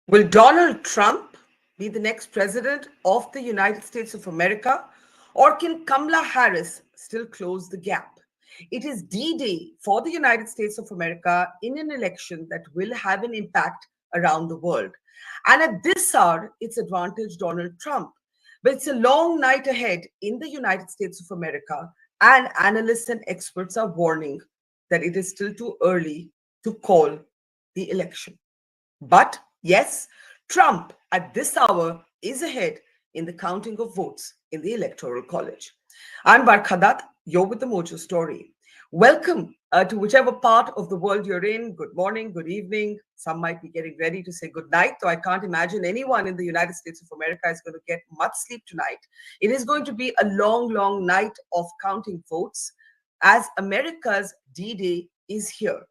Will Donald Trump be the next president of the United States of America, or can Kamala Harris still close the gap? It is D-Day for the United States of America in an election that will have an impact around the world. And at this hour, it's advantage Donald Trump. But it's a long night ahead in the United States of America, and analysts and experts are warning that it is still too early to call the election. But yes, Trump at this hour is ahead in the counting of votes in the Electoral College. I'm Barkha. You're with the Mojo Story. Welcome to whichever part of the world you're in. Good morning, good evening. Some might be getting ready to say good night, though I can't imagine anyone in the United States of America is going to get much sleep tonight. It is going to be a long, long night of counting votes as America's D-Day is here.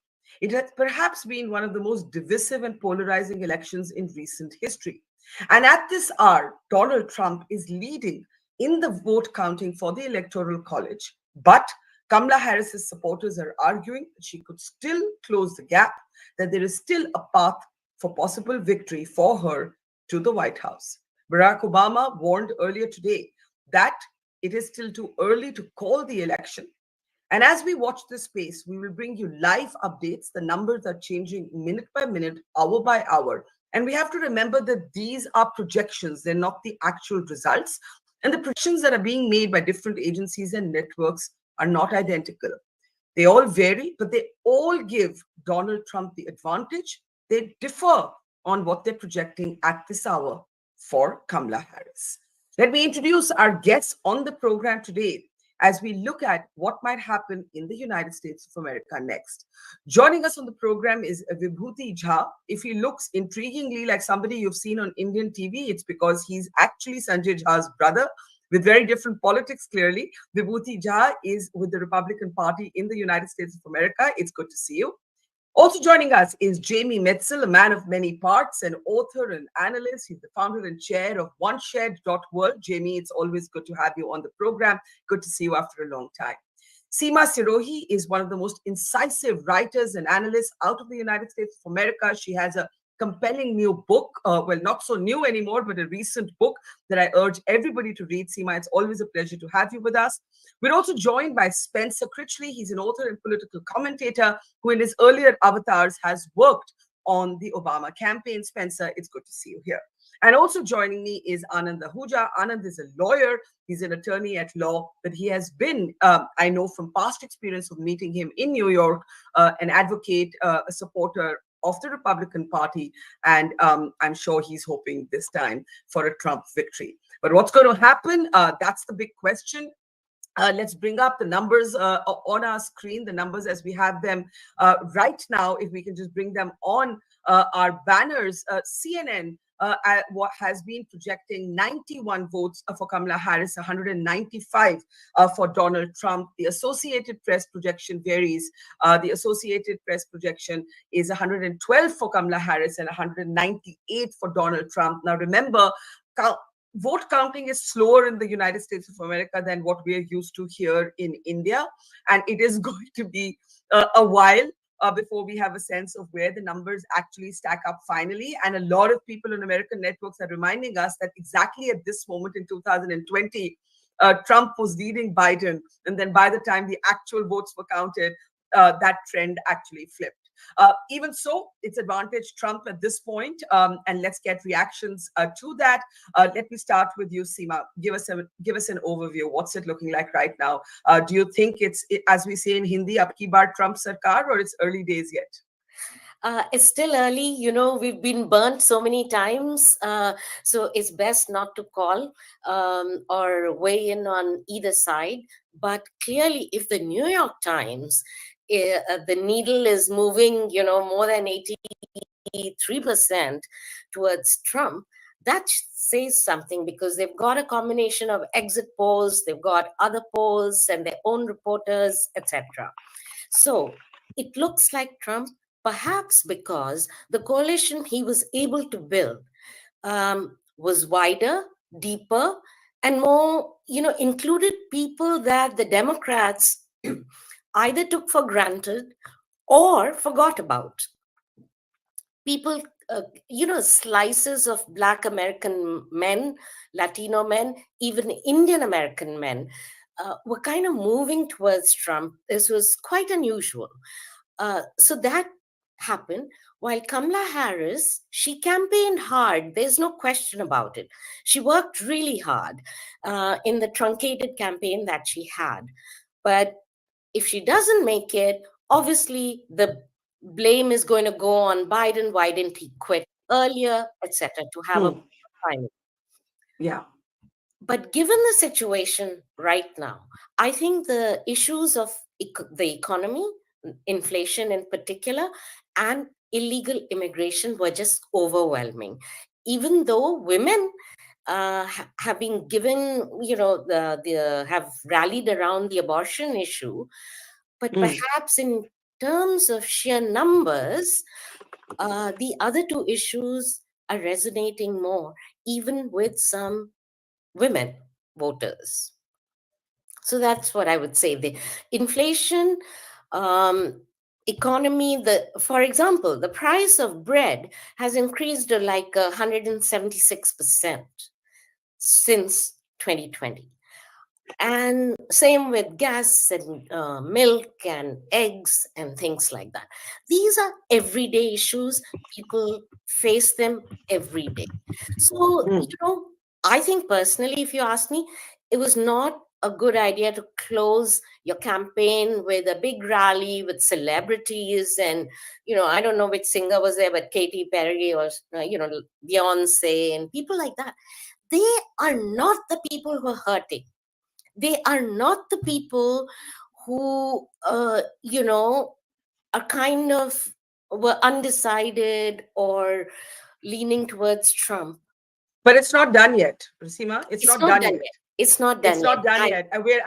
It has perhaps been one of the most divisive and polarizing elections in recent history. And at this hour, Donald Trump is leading in the vote counting for the Electoral College. But Kamala Harris's supporters are arguing that she could still close the gap, that there is still a path for possible victory for her to the White House. Barack Obama warned earlier today that it is still too early to call the election. And as we watch this space, we will bring you live updates. The numbers are changing minute by minute, hour by hour. And we have to remember that these are projections. They're not the actual results. And the projections that are being made by different agencies and networks are not identical. They all vary, but they all give Donald Trump the advantage. They differ on what they're projecting at this hour for Kamala Harris. Let me introduce our guests on the program today as we look at what might happen in the United States of America next. Joining us on the program is Vibhuti Jha. If he looks intriguingly like somebody you've seen on Indian TV, it's because he's actually Sanjay Jha's brother, with very different politics, clearly. Vibhuti Jha is with the Republican Party in the United States of America. It's good to see you. Also joining us is Jamie Metzel, a man of many parts, an author and analyst. He's the founder and chair of OneShared.world. Jamie, it's always good to have you on the program. Good to see you after a long time. Seema Sirohi is one of the most incisive writers and analysts out of the United States of America. She has a compelling new book, well, not so new anymore, but a recent book that I urge everybody to read. Seema, it's always a pleasure to have you with us. We're also joined by Spencer Critchley. He's an author and political commentator who in his earlier avatars has worked on the Obama campaign. Spencer, it's good to see you here. And also joining me is Anand Ahuja. Anand is a lawyer. He's an attorney at law, but he has been, I know from past experience of meeting him in New York, an advocate, a supporter of the Republican Party, and I'm sure he's hoping this time for a Trump victory. But what's going to happen? That's the big question. Let's bring up the numbers on our screen, the numbers as we have them right now. If we can just bring them on our banners. CNN what has been projecting 91 votes for Kamala Harris, 195 for Donald Trump. The Associated Press projection varies. The Associated Press projection is 112 for Kamala Harris and 198 for Donald Trump. Now remember, vote counting is slower in the United States of America than what we are used to here in India. And it is going to be a while before we have a sense of where the numbers actually stack up finally. And a lot of people on American networks are reminding us that exactly at this moment in 2020, Trump was leading Biden. And then by the time the actual votes were counted, that trend actually flipped. Even so, it's advantage Trump at this point, and let's get reactions to that. Let me start with you, Seema. Give us an overview. What's it looking like right now? Do you think it's, as we say in Hindi, "Ab ki baar Trump sarkar," or it's early days yet? It's still early. We've been burnt so many times. So it's best not to call or weigh in on either side. But clearly, if the New York Times, the needle is moving, more than 83% towards Trump, that says something, because they've got a combination of exit polls, they've got other polls and their own reporters, etc. So it looks like Trump, perhaps because the coalition he was able to build was wider, deeper, and more, included people that the Democrats either took for granted or forgot about. People, slices of Black American men, Latino men, even Indian American men were kind of moving towards Trump. This was quite unusual. So that happened. While Kamala Harris, she campaigned hard. There's no question about it. She worked really hard in the truncated campaign that she had. But if she doesn't make it, obviously the blame is going to go on Biden. Why didn't he quit earlier, etc., to have a Hmm. final? Yeah. But given the situation right now, I think the issues of the economy, inflation in particular, and illegal immigration were just overwhelming. Even though women have been given, the have rallied around the abortion issue, but Hmm. perhaps in terms of sheer numbers, the other two issues are resonating more, even with some women voters. So that's what I would say. The inflation, um, economy, for example, the price of bread has increased to like 176% since 2020. And same with gas and milk and eggs and things like that. These are everyday issues. People face them every day. So, Hmm. I think personally, if you ask me, it was not a good idea to close your campaign with a big rally with celebrities and, I don't know which singer was there, but Katy Perry or, Beyonce and people like that. They are not the people who are hurting. They are not the people who are kind of were undecided or leaning towards Trump. But it's not done yet, Rasima. It's It's not not done done yet. yet. It's not done It's yet. not done yet. And we're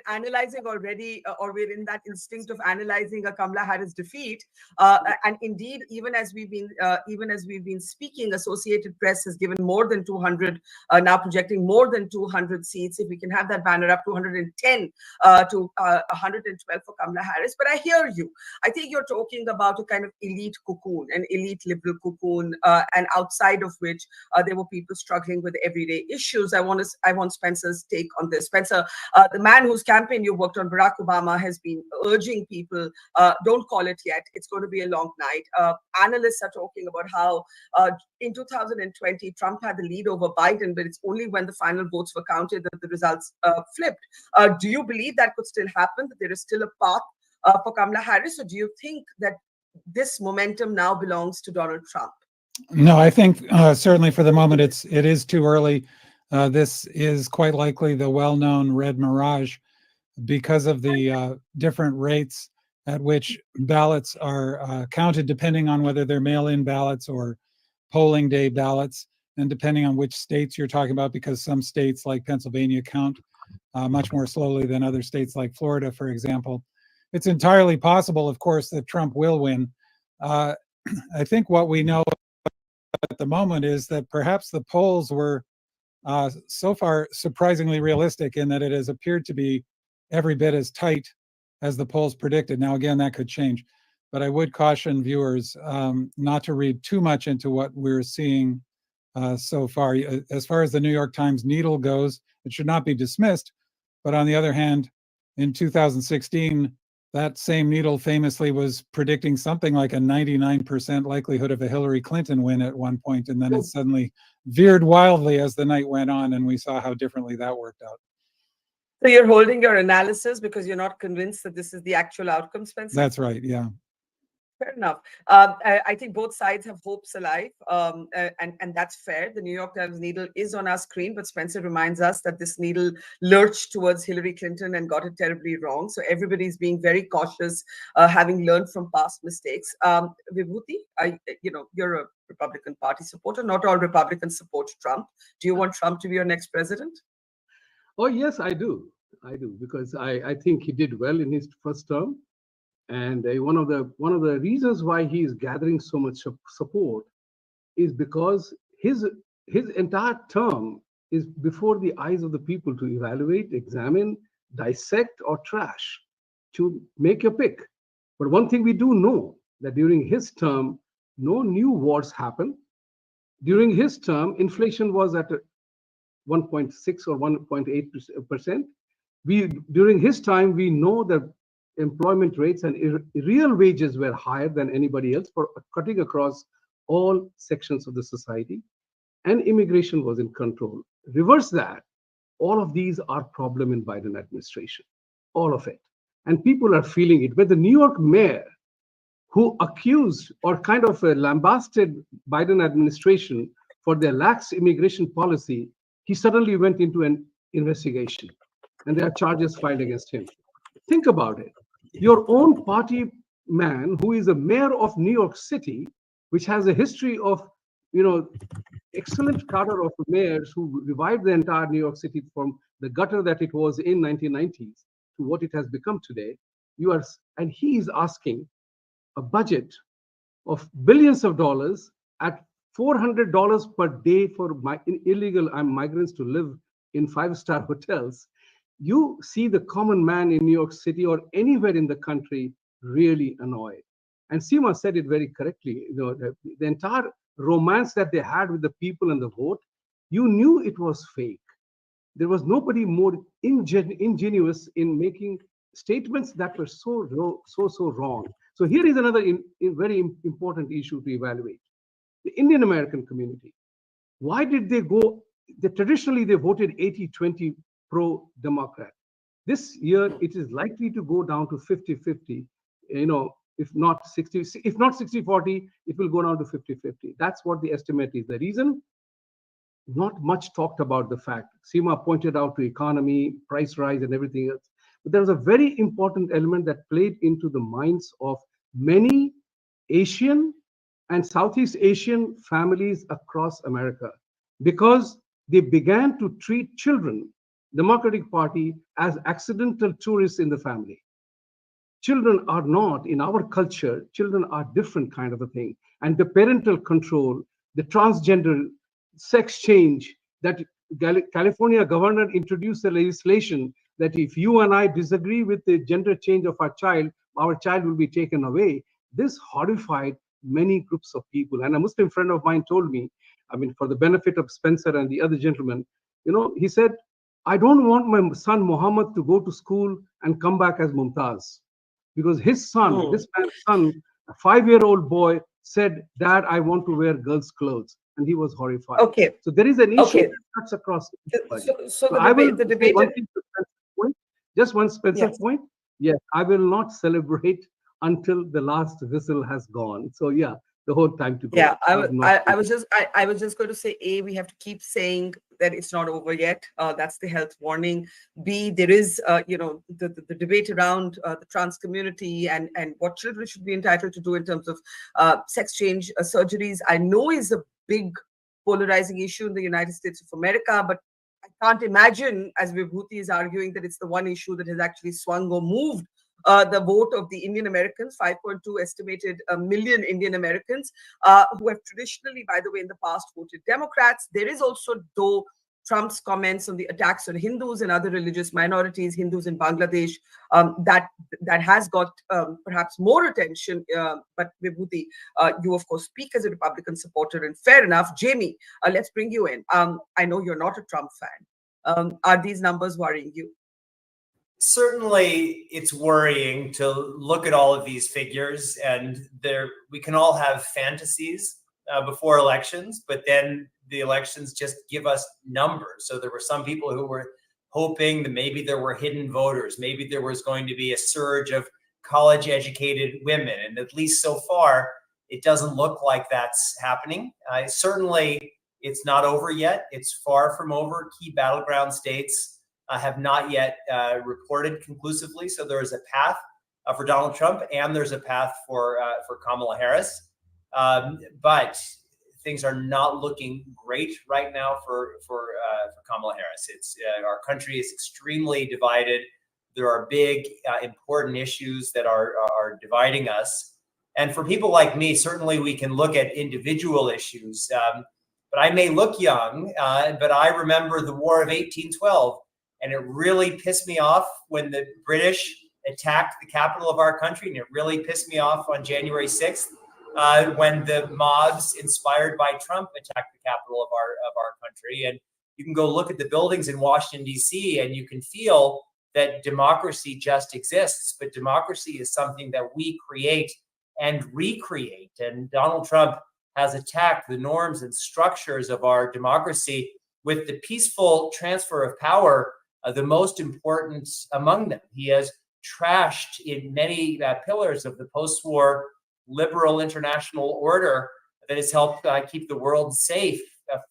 analyzing already, or we're in that instinct of analyzing a Kamala Harris defeat. And indeed, even as we've been speaking, Associated Press has given more than 200, now projecting more than 200 seats. If we can have that banner up, 210 to 112 for Kamala Harris. But I hear you. I think you're talking about a kind of elite cocoon, an elite liberal cocoon, and outside of which there were people struggling with everyday issues. I want Spencer's take on this. Spencer, the man whose campaign you worked on, Barack Obama, has been urging people, don't call it yet. It's going to be a long night. Analysts are talking about how in 2020, Trump had the lead over Biden, but it's only when the final votes were counted that the results flipped. Do you believe that could still happen, that there is still a path for Kamala Harris, or do you think that this momentum now belongs to Donald Trump? No, I think certainly for the moment it is too early. This is quite likely the well-known red mirage because of the different rates at which ballots are counted, depending on whether they're mail-in ballots or polling day ballots, and depending on which states you're talking about, because some states like Pennsylvania count much more slowly than other states like Florida, for example. It's entirely possible, of course, that Trump will win. I think what we know at the moment is that perhaps the polls were so far surprisingly realistic in that it has appeared to be every bit as tight as the polls predicted. Now, again, that could change, but I would caution viewers not to read too much into what we're seeing so far. As far as the New York Times needle goes, it should not be dismissed. But on the other hand, in 2016, that same needle famously was predicting something like a 99% likelihood of a Hillary Clinton win at one point, and then it suddenly veered wildly as the night went on, and we saw how differently that worked out. So you're holding your analysis because you're not convinced that this is the actual outcome, Spencer? That's right, yeah. Fair enough. I think both sides have hopes alive, and that's fair. The New York Times needle is on our screen, but Spencer reminds us that this needle lurched towards Hillary Clinton and got it terribly wrong. So everybody's being very cautious, having learned from past mistakes. Vibhuti, you're a Republican Party supporter. Not all Republicans support Trump. Do you want Trump to be your next president? Oh, yes, I do. I do, because I think he did well in his first term. And one of the reasons why he is gathering so much support is because his entire term is before the eyes of the people to evaluate, examine, dissect, or trash, to make your pick. But one thing we do know, that during his term, no new wars happened. During his term, inflation was at 1.6 or 1.8%. During his time, we know that employment rates and real wages were higher than anybody else, for cutting across all sections of the society, and immigration was in control. Reverse that, all of these are problem in Biden administration, all of it. And people are feeling it. But the New York mayor, who accused or kind of lambasted Biden administration for their lax immigration policy, he suddenly went into an investigation, and there are charges filed against him. Think about it. Your own party man, who is a mayor of New York City, which has a history of, excellent cadre of mayors who revived the entire New York City from the gutter that it was in 1990s to what it has become today. And he is asking a budget of billions of dollars at $400 per day for illegal migrants to live in five-star hotels. You see the common man in New York City or anywhere in the country really annoyed. And Seema said it very correctly. The entire romance that they had with the people and the vote, you knew it was fake. There was nobody more ingenuous in making statements that were so wrong. So here is another very important issue to evaluate. The Indian American community. Why did they go? Traditionally, they voted 80-20 pro-Democrat. This year, it is likely to go down to 50-50. If not 60-40, it will go down to 50-50. That's what the estimate is. The reason, not much talked about the fact. Seema pointed out to economy, price rise, and everything else. But there was a very important element that played into the minds of many Asian and Southeast Asian families across America, because they began to treat children, Democratic Party, as accidental tourists in the family. Children are not, in our culture, children are different kind of a thing. And the parental control, the transgender sex change, that California governor introduced a legislation that if you and I disagree with the gender change of our child will be taken away. This horrified many groups of people. And a Muslim friend of mine told me, for the benefit of Spencer and the other gentlemen, he said, I don't want my son Muhammad to go to school and come back as Mumtaz. Because his son, this man's son, a 5-year-old boy, said, Dad, I want to wear girls' clothes. And he was horrified. Okay. So there is an issue that cuts across. The debate. Just one Spencer point. Yes, I will not celebrate until the last whistle has gone. So yeah, the whole time to go. Yeah, I was just going to say, A, we have to keep saying that it's not over yet. That's the health warning. B, there is the debate around the trans community and what children should be entitled to do in terms of sex change surgeries. I know is a big polarizing issue in the United States of America, but I can't imagine, as Vibhuti is arguing, that it's the one issue that has actually swung or moved the vote of the Indian Americans, 5.2 estimated million Indian Americans, who have traditionally, by the way, in the past voted Democrats. There is also, though, Trump's comments on the attacks on Hindus and other religious minorities, Hindus in Bangladesh, that has got perhaps more attention. But Vibhuti, you of course speak as a Republican supporter, and fair enough. Jamie, let's bring you in. I know you're not a Trump fan. Are these numbers worrying you? Certainly, it's worrying to look at all of these figures, and we can all have fantasies before elections, but then the elections just give us numbers. So there were some people who were hoping that maybe there were hidden voters, maybe there was going to be a surge of college-educated women, and at least so far, it doesn't look like that's happening. Certainly, it's not over yet. It's far from over. Key battleground states have not yet reported conclusively. So there is a path for Donald Trump, and there's a path for Kamala Harris. But things are not looking great right now for Kamala Harris. It's our country is extremely divided. There are big, important issues that are dividing us. And for people like me, certainly we can look at individual issues. But I may look young, but I remember the War of 1812, and it really pissed me off when the British attacked the capital of our country, and it really pissed me off on January 6th when the mobs inspired by Trump attacked the capital of our country. And you can go look at the buildings in Washington, D.C., and you can feel that democracy just exists, but democracy is something that we create and recreate. And Donald Trump has attacked the norms and structures of our democracy with the peaceful transfer of power, the most important among them. He has trashed in many pillars of the post-war liberal international order that has helped keep the world safe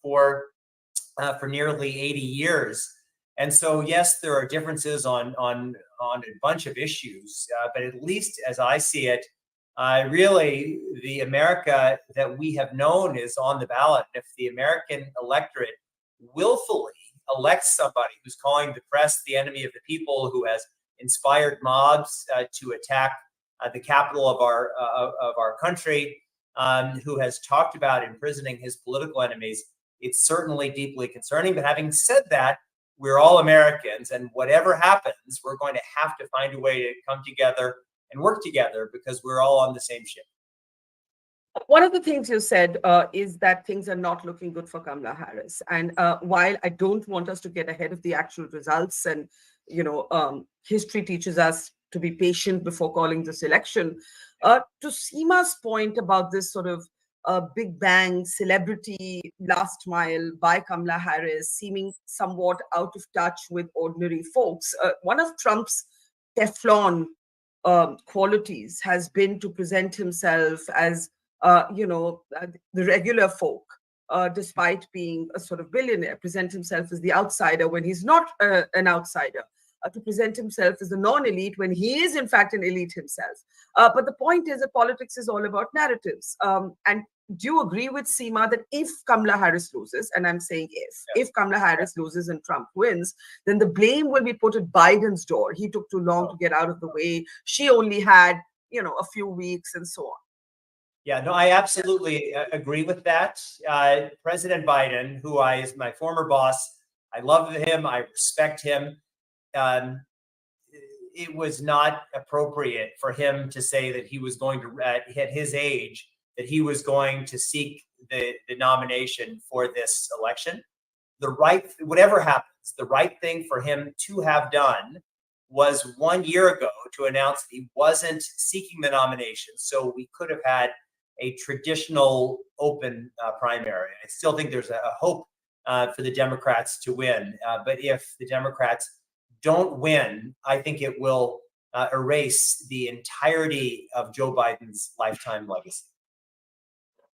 for nearly 80 years. And so, yes, there are differences on a bunch of issues, but at least as I see it, really, the America that we have known is on the ballot. If the American electorate willfully elects somebody who's calling the press the enemy of the people, who has inspired mobs to attack the capital of our country, who has talked about imprisoning his political enemies, it's certainly deeply concerning. But having said that, we're all Americans, and whatever happens, we're going to have to find a way to come together and work together because we're all on the same ship. One of the things you said is that things are not looking good for Kamala Harris. And while I don't want us to get ahead of the actual results, and history teaches us to be patient before calling this election, to Seema's point about this sort of big bang celebrity last mile by Kamala Harris seeming somewhat out of touch with ordinary folks, one of Trump's Teflon qualities has been to present himself as the regular folk, despite being a sort of billionaire, present himself as the outsider when he's not an outsider, to present himself as a non-elite when he is in fact an elite himself. But the point is that politics is all about narratives. And do you agree with Seema that if Kamala Harris loses, and I'm saying if Kamala Harris loses and Trump wins, then the blame will be put at Biden's door? He took too long to get out of the way. She only had, a few weeks and so on. Yeah, no, I absolutely agree with that. President Biden, who is my former boss, I love him, I respect him. It was not appropriate for him to say that he was going to, at his age, that he was going to seek the nomination for this election. Whatever happens, the right thing for him to have done was 1 year ago to announce that he wasn't seeking the nomination. So we could have had a traditional open primary. I still think there's a hope for the Democrats to win. But if the Democrats don't win, I think it will erase the entirety of Joe Biden's lifetime legacy.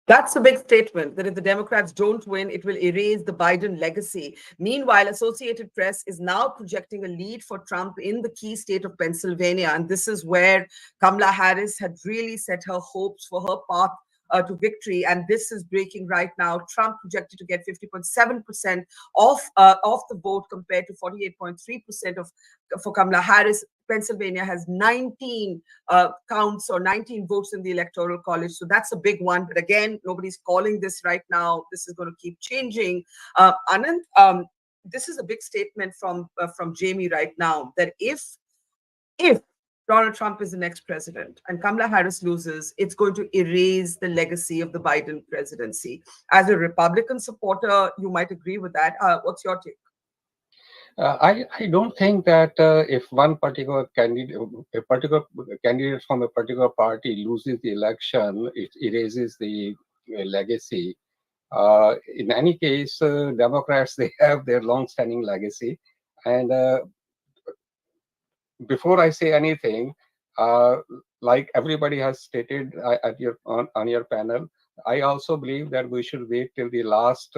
That's a big statement, that if the Democrats don't win, it will erase the Biden legacy. Meanwhile, Associated Press is now projecting a lead for Trump in the key state of Pennsylvania. And this is where Kamala Harris had really set her hopes for her path to victory. And this is breaking right now. Trump projected to get 50.7% of the vote compared to 48.3% for Kamala Harris. Pennsylvania has 19 counts or 19 votes in the Electoral College. So that's a big one. But again, nobody's calling this right now. This is going to keep changing. Anand, this is a big statement from Jamie right now, that if Donald Trump is the next president and Kamala Harris loses, it's going to erase the legacy of the Biden presidency. As a Republican supporter, you might agree with that. What's your take? I don't think that if one particular candidate from a particular party loses the election, it erases the legacy. In any case, Democrats, they have their long-standing legacy. And before I say anything, like everybody has stated on your panel, I also believe that we should wait till the last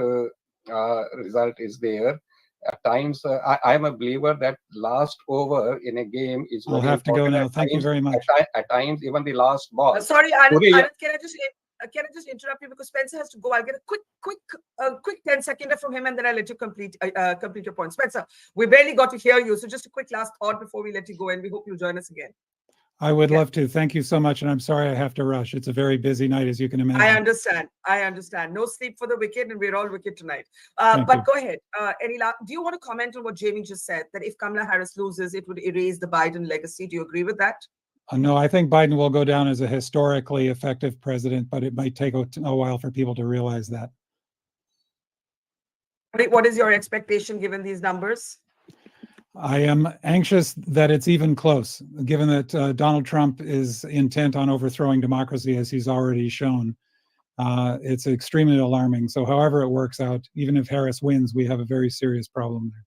result is there. At times, I'm a believer that last over in a game is I'll very have to go important. now. Thank you very much. At times, even the last ball. Sorry, Anand, Today, can I just interrupt you because Spencer has to go? I'll get a quick 10-seconder from him, and then I'll let you complete your point. Spencer, we barely got to hear you, so just a quick last thought before we let you go, and we hope you'll join us again. I would love to. Thank you so much. And I'm sorry I have to rush. It's a very busy night, as you can imagine. I understand. I understand. No sleep for the wicked, and we're all wicked tonight. Thank But you. go ahead. Do you want to comment on what Jamie just said, that if Kamala Harris loses, it would erase the Biden legacy? Do you agree with that? No, I think Biden will go down as a historically effective president, but it might take a while for people to realize that. What is your expectation given these numbers? I am anxious that it's even close, given that Donald Trump is intent on overthrowing democracy, as he's already shown. It's extremely alarming. So however it works out, even if Harris wins, we have a very serious problem there.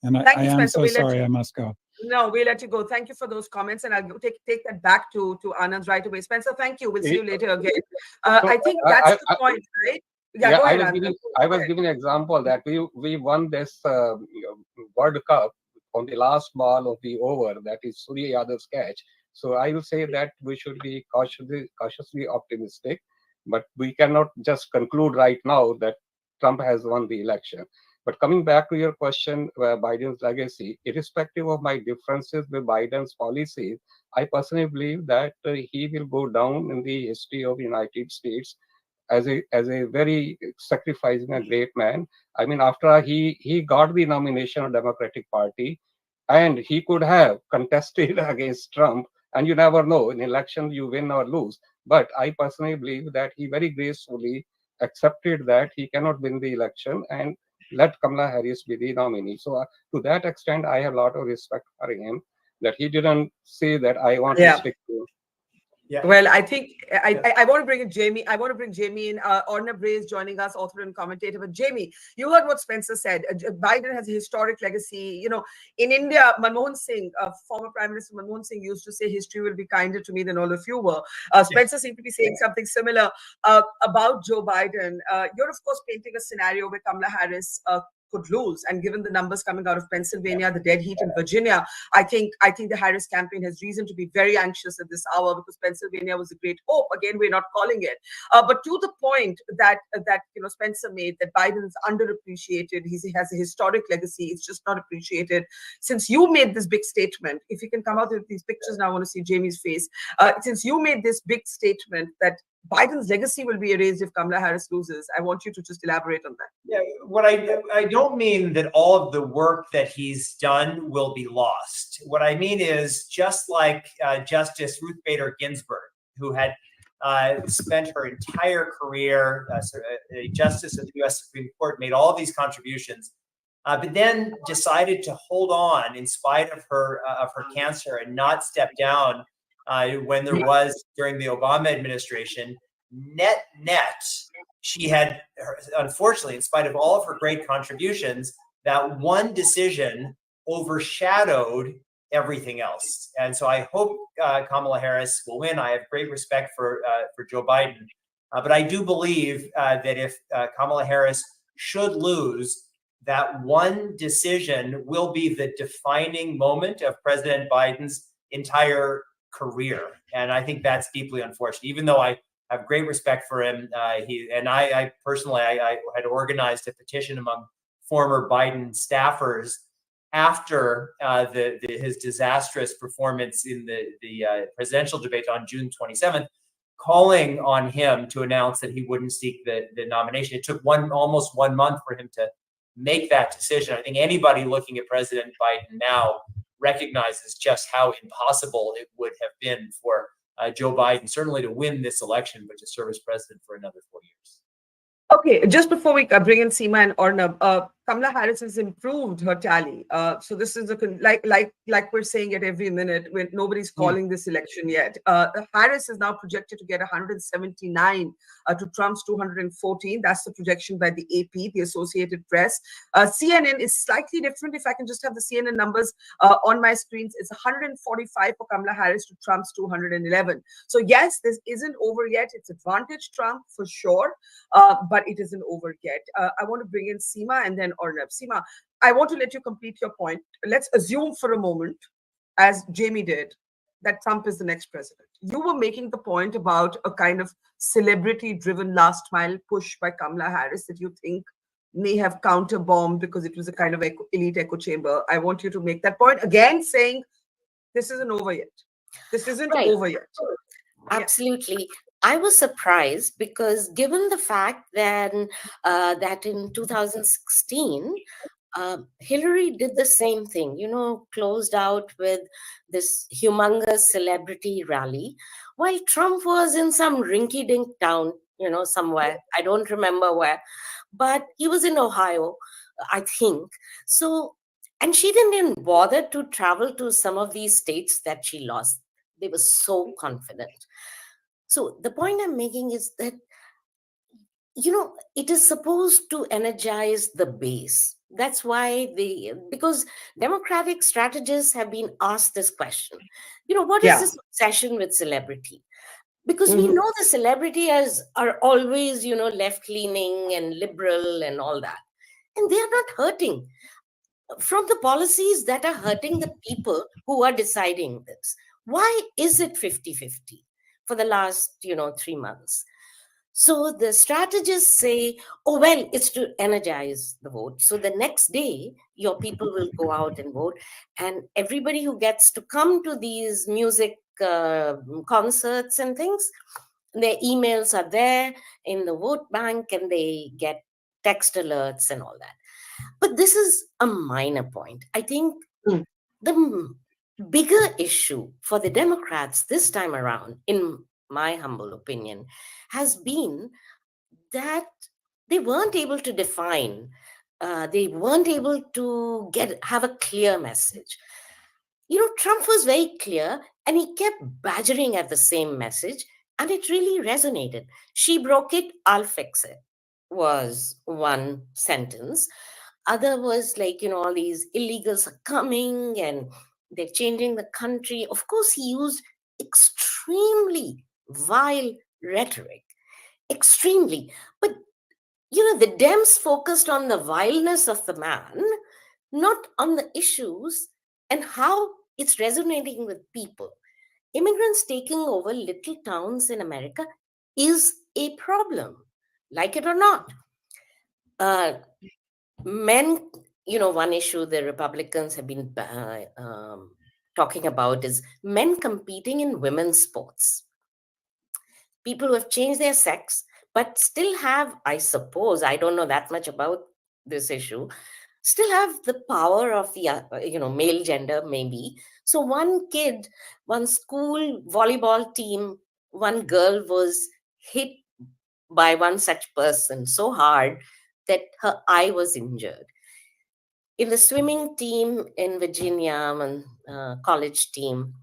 And I am so sorry, I must go. No, we'll let you go. Thank you for those comments, and I'll take that back to Anand right away. Spencer, thank you. We'll see you later again. I think that's the point, right? Yeah, go I ahead, was giving an example that we won this World Cup on the last ball of the over, that is Surya Yadav's catch. So I will say that we should be cautiously optimistic, but we cannot just conclude right now that Trump has won the election. But coming back to your question, Biden's legacy, irrespective of my differences with Biden's policies, I personally believe that he will go down in the history of the United States as a very sacrificing and great man. I mean, after he got the nomination of Democratic Party, and he could have contested against Trump, and you never know, in election you win or lose. But I personally believe that he very gracefully accepted that he cannot win the election and let Kamala Harris be the nominee. So to that extent, I have a lot of respect for him, that he didn't say that I want to stick to. Yeah. Well, I think I want to bring in Jamie. I want to bring Jamie in. Ornab Ray is joining us, author and commentator. But Jamie, you heard what Spencer said. Biden has a historic legacy. You know, in India, Manmohan Singh, former Prime Minister Manmohan Singh, used to say, "History will be kinder to me than all of you were." Spencer seemed to be saying something similar about Joe Biden. You're of course painting a scenario where Kamala Harris could lose, and given the numbers coming out of Pennsylvania, the dead heat in Virginia, I think the Harris campaign has reason to be very anxious at this hour, because Pennsylvania was a great hope. Again, we're not calling it, but to the point that Spencer made, that Biden is underappreciated. He has a historic legacy. It's just not appreciated. Since you made this big statement, if you can come out with these pictures now, I want to see Jamie's face. Since you made this big statement that Biden's legacy will be erased if Kamala Harris loses, I want you to just elaborate on that. Yeah, what I don't mean that all of the work that he's done will be lost. What I mean is, just like Justice Ruth Bader Ginsburg, who had spent her entire career a justice of the U.S. Supreme Court, made all of these contributions, but then decided to hold on in spite of her cancer and not step down when there was, during the Obama administration. Net, she had, unfortunately, in spite of all of her great contributions, that one decision overshadowed everything else. And so I hope Kamala Harris will win. I have great respect for Joe Biden, but I do believe that if Kamala Harris should lose, that one decision will be the defining moment of President Biden's entire career. And I think that's deeply unfortunate. Even though I have great respect for him, I personally had organized a petition among former Biden staffers after his disastrous performance in the presidential debate on June 27th, calling on him to announce that he wouldn't seek the nomination. It took almost 1 month for him to make that decision. I think anybody looking at President Biden now recognizes just how impossible it would have been for Joe Biden, certainly to win this election, but to serve as president for another 4 years. Okay, just before we bring in Seema and Ornab, Kamala Harris has improved her tally. So this is like we're saying it every minute when nobody's calling this election yet. Harris is now projected to get 179 to Trump's 214. That's the projection by the AP, the Associated Press. CNN is slightly different. If I can just have the CNN numbers on my screens, it's 145 for Kamala Harris to Trump's 211. So yes, this isn't over yet. It's advantage Trump for sure, but it isn't over yet. I want to bring in Seema and then Ornab. Seema, I want to let you complete your point. Let's assume for a moment, as Jamie did, that Trump is the next president. You were making the point about a kind of celebrity-driven last-mile push by Kamala Harris that you think may have counter-bombed because it was a kind of elite echo chamber. I want you to make that point again, saying this isn't over yet. This isn't Right. over yet. Yeah. Absolutely. I was surprised because given the fact that in 2016, Hillary did the same thing, closed out with this humongous celebrity rally, while Trump was in some rinky dink town, somewhere. I don't remember where, but he was in Ohio, I think. So, and she didn't even bother to travel to some of these states that she lost. They were so confident. So, the point I'm making is that it is supposed to energize the base. That's why because democratic strategists have been asked this question, what is Yeah. this obsession with celebrity? Because we Mhm. know the celebrity are always left leaning and liberal and all that, and they are not hurting from the policies that are hurting the people who are deciding this. Why is it 50-50 for the last 3 months? So the strategists say, oh, well, it's to energize the vote. So the next day, your people will go out and vote. And everybody who gets to come to these music concerts and things, their emails are there in the vote bank and they get text alerts and all that. But this is a minor point. I think Mm. the bigger issue for the Democrats this time around, in my humble opinion, has been that they weren't able to define, they weren't able to have a clear message. Trump was very clear and he kept badgering at the same message, and it really resonated. She broke it, I'll fix it, was one sentence. Other was like, all these illegals are coming and they're changing the country. Of course, he used extremely vile rhetoric, extremely. But, the Dems focused on the vileness of the man, not on the issues and how it's resonating with people. Immigrants taking over little towns in America is a problem, like it or not. Uh, Men, one issue the Republicans have been talking about is men competing in women's sports. People who have changed their sex, but still have, I suppose, I don't know that much about this issue, still have the power of the male gender, maybe. So one school volleyball team, one girl was hit by one such person so hard that her eye was injured. In the swimming team in Virginia, one college team,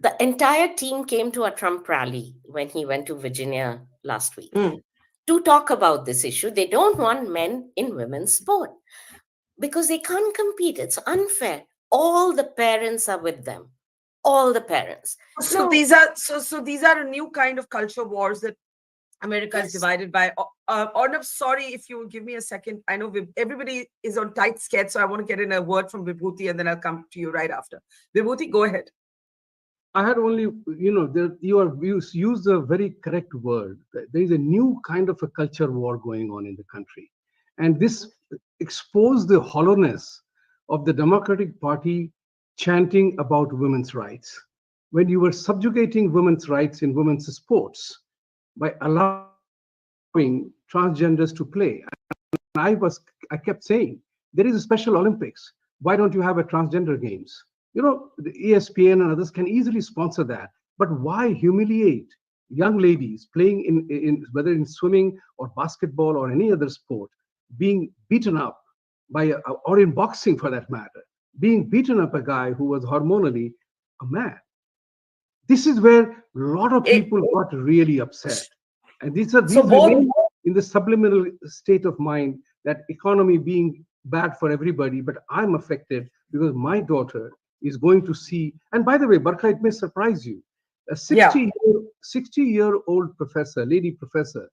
the entire team came to a Trump rally when he went to Virginia last week Mm. to talk about this issue. They don't want men in women's sport because they can't compete. It's unfair. All the parents are with them. All the parents. So Now, these are a new kind of culture wars that America is yes, divided by. Arnab, sorry if you will give me a second. I know everybody is on tight sketch, so I want to get in a word from Vibhuti and then I'll come to you right after. Vibhuti, go ahead. I had only, you used a very correct word. There is a new kind of a culture war going on in the country. And this exposed the hollowness of the Democratic Party chanting about women's rights. When you were subjugating women's rights in women's sports by allowing transgenders to play. I kept saying, there is a special Olympics. Why don't you have a transgender games? The ESPN and others can easily sponsor that. But why humiliate young ladies playing in whether in swimming or basketball or any other sport, being beaten up or in boxing for that matter, being beaten up a guy who was hormonally a man? This is where a lot of It, people got really upset. And so these both remain in the subliminal state of mind that economy being bad for everybody, but I'm affected because my daughter is going to see. And by the way, Barkha, it may surprise you. A yeah. 60-year-old professor, lady professor,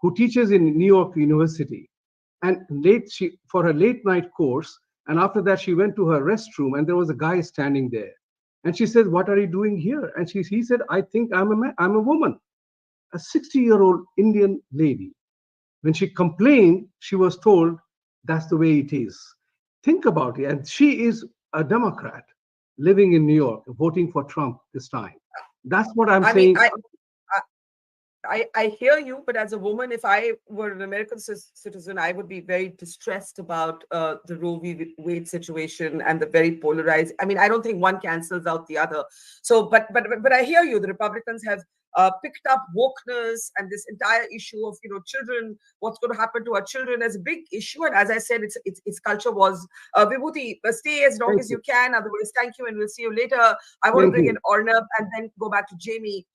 who teaches in New York University, and for her late night course, and after that she went to her restroom, and there was a guy standing there, and she said, "What are you doing here?" And he said, "I think I'm a man, I'm a woman." A 60-year-old Indian lady. When she complained, she was told that's the way it is. Think about it. And she is a Democrat. living in New York, voting for Trump this time. That's what I'm I mean, saying. I hear you, but as a woman, if I were an American citizen, I would be very distressed about the Roe v. Wade situation and the very polarized. I mean, I don't think one cancels out the other. So, but I hear you. The Republicans have picked up wokeness and this entire issue of children. What's going to happen to our children as a big issue. And as I said, it's culture wars. Vibhuti, stay as long Thank as you. you can. Otherwise, thank you, and we'll see you later. I want to Thank bring in you. Ornab and then go back to Jamie.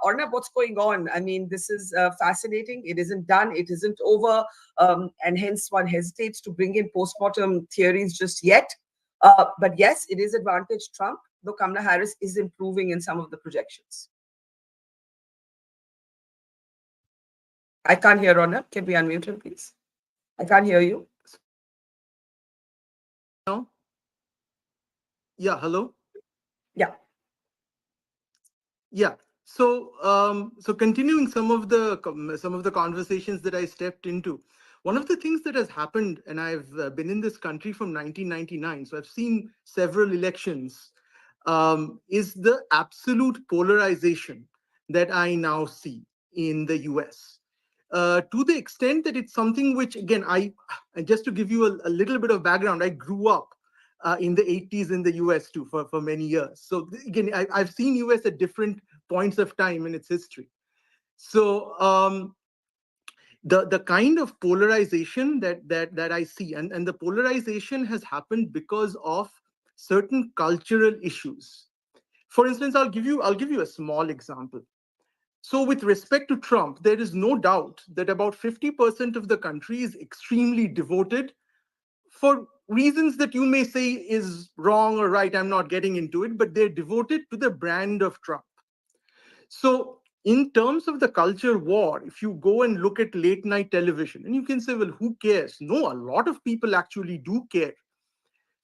Ornab, what's going on? I mean, this is fascinating. It isn't done. It isn't over. And hence one hesitates to bring in postmortem theories just yet. But yes, it is advantage Trump, though Kamala Harris is improving in some of the projections. I can't hear Ornab. Can we unmute him, please? I can't hear you. No? Yeah, hello? Yeah. Yeah. So continuing some of the conversations that I stepped into, one of the things that has happened, and I've been in this country from 1999, so I've seen several elections, is the absolute polarization that I now see in the US. To the extent that it's something which, again, and just to give you a little bit of background, I grew up in the 80s in the US too for many years. So again, I've seen US at different points of time in its history. So the kind of polarization that I see, and the polarization has happened because of certain cultural issues. For instance, I'll give you a small example. So with respect to Trump, there is no doubt that about 50% of the country is extremely devoted for reasons that you may say is wrong or right. I'm not getting into it, but they're devoted to the brand of Trump. So in terms of the culture war, if you go and look at late night television, and you can say, well, who cares? No, a lot of people actually do care.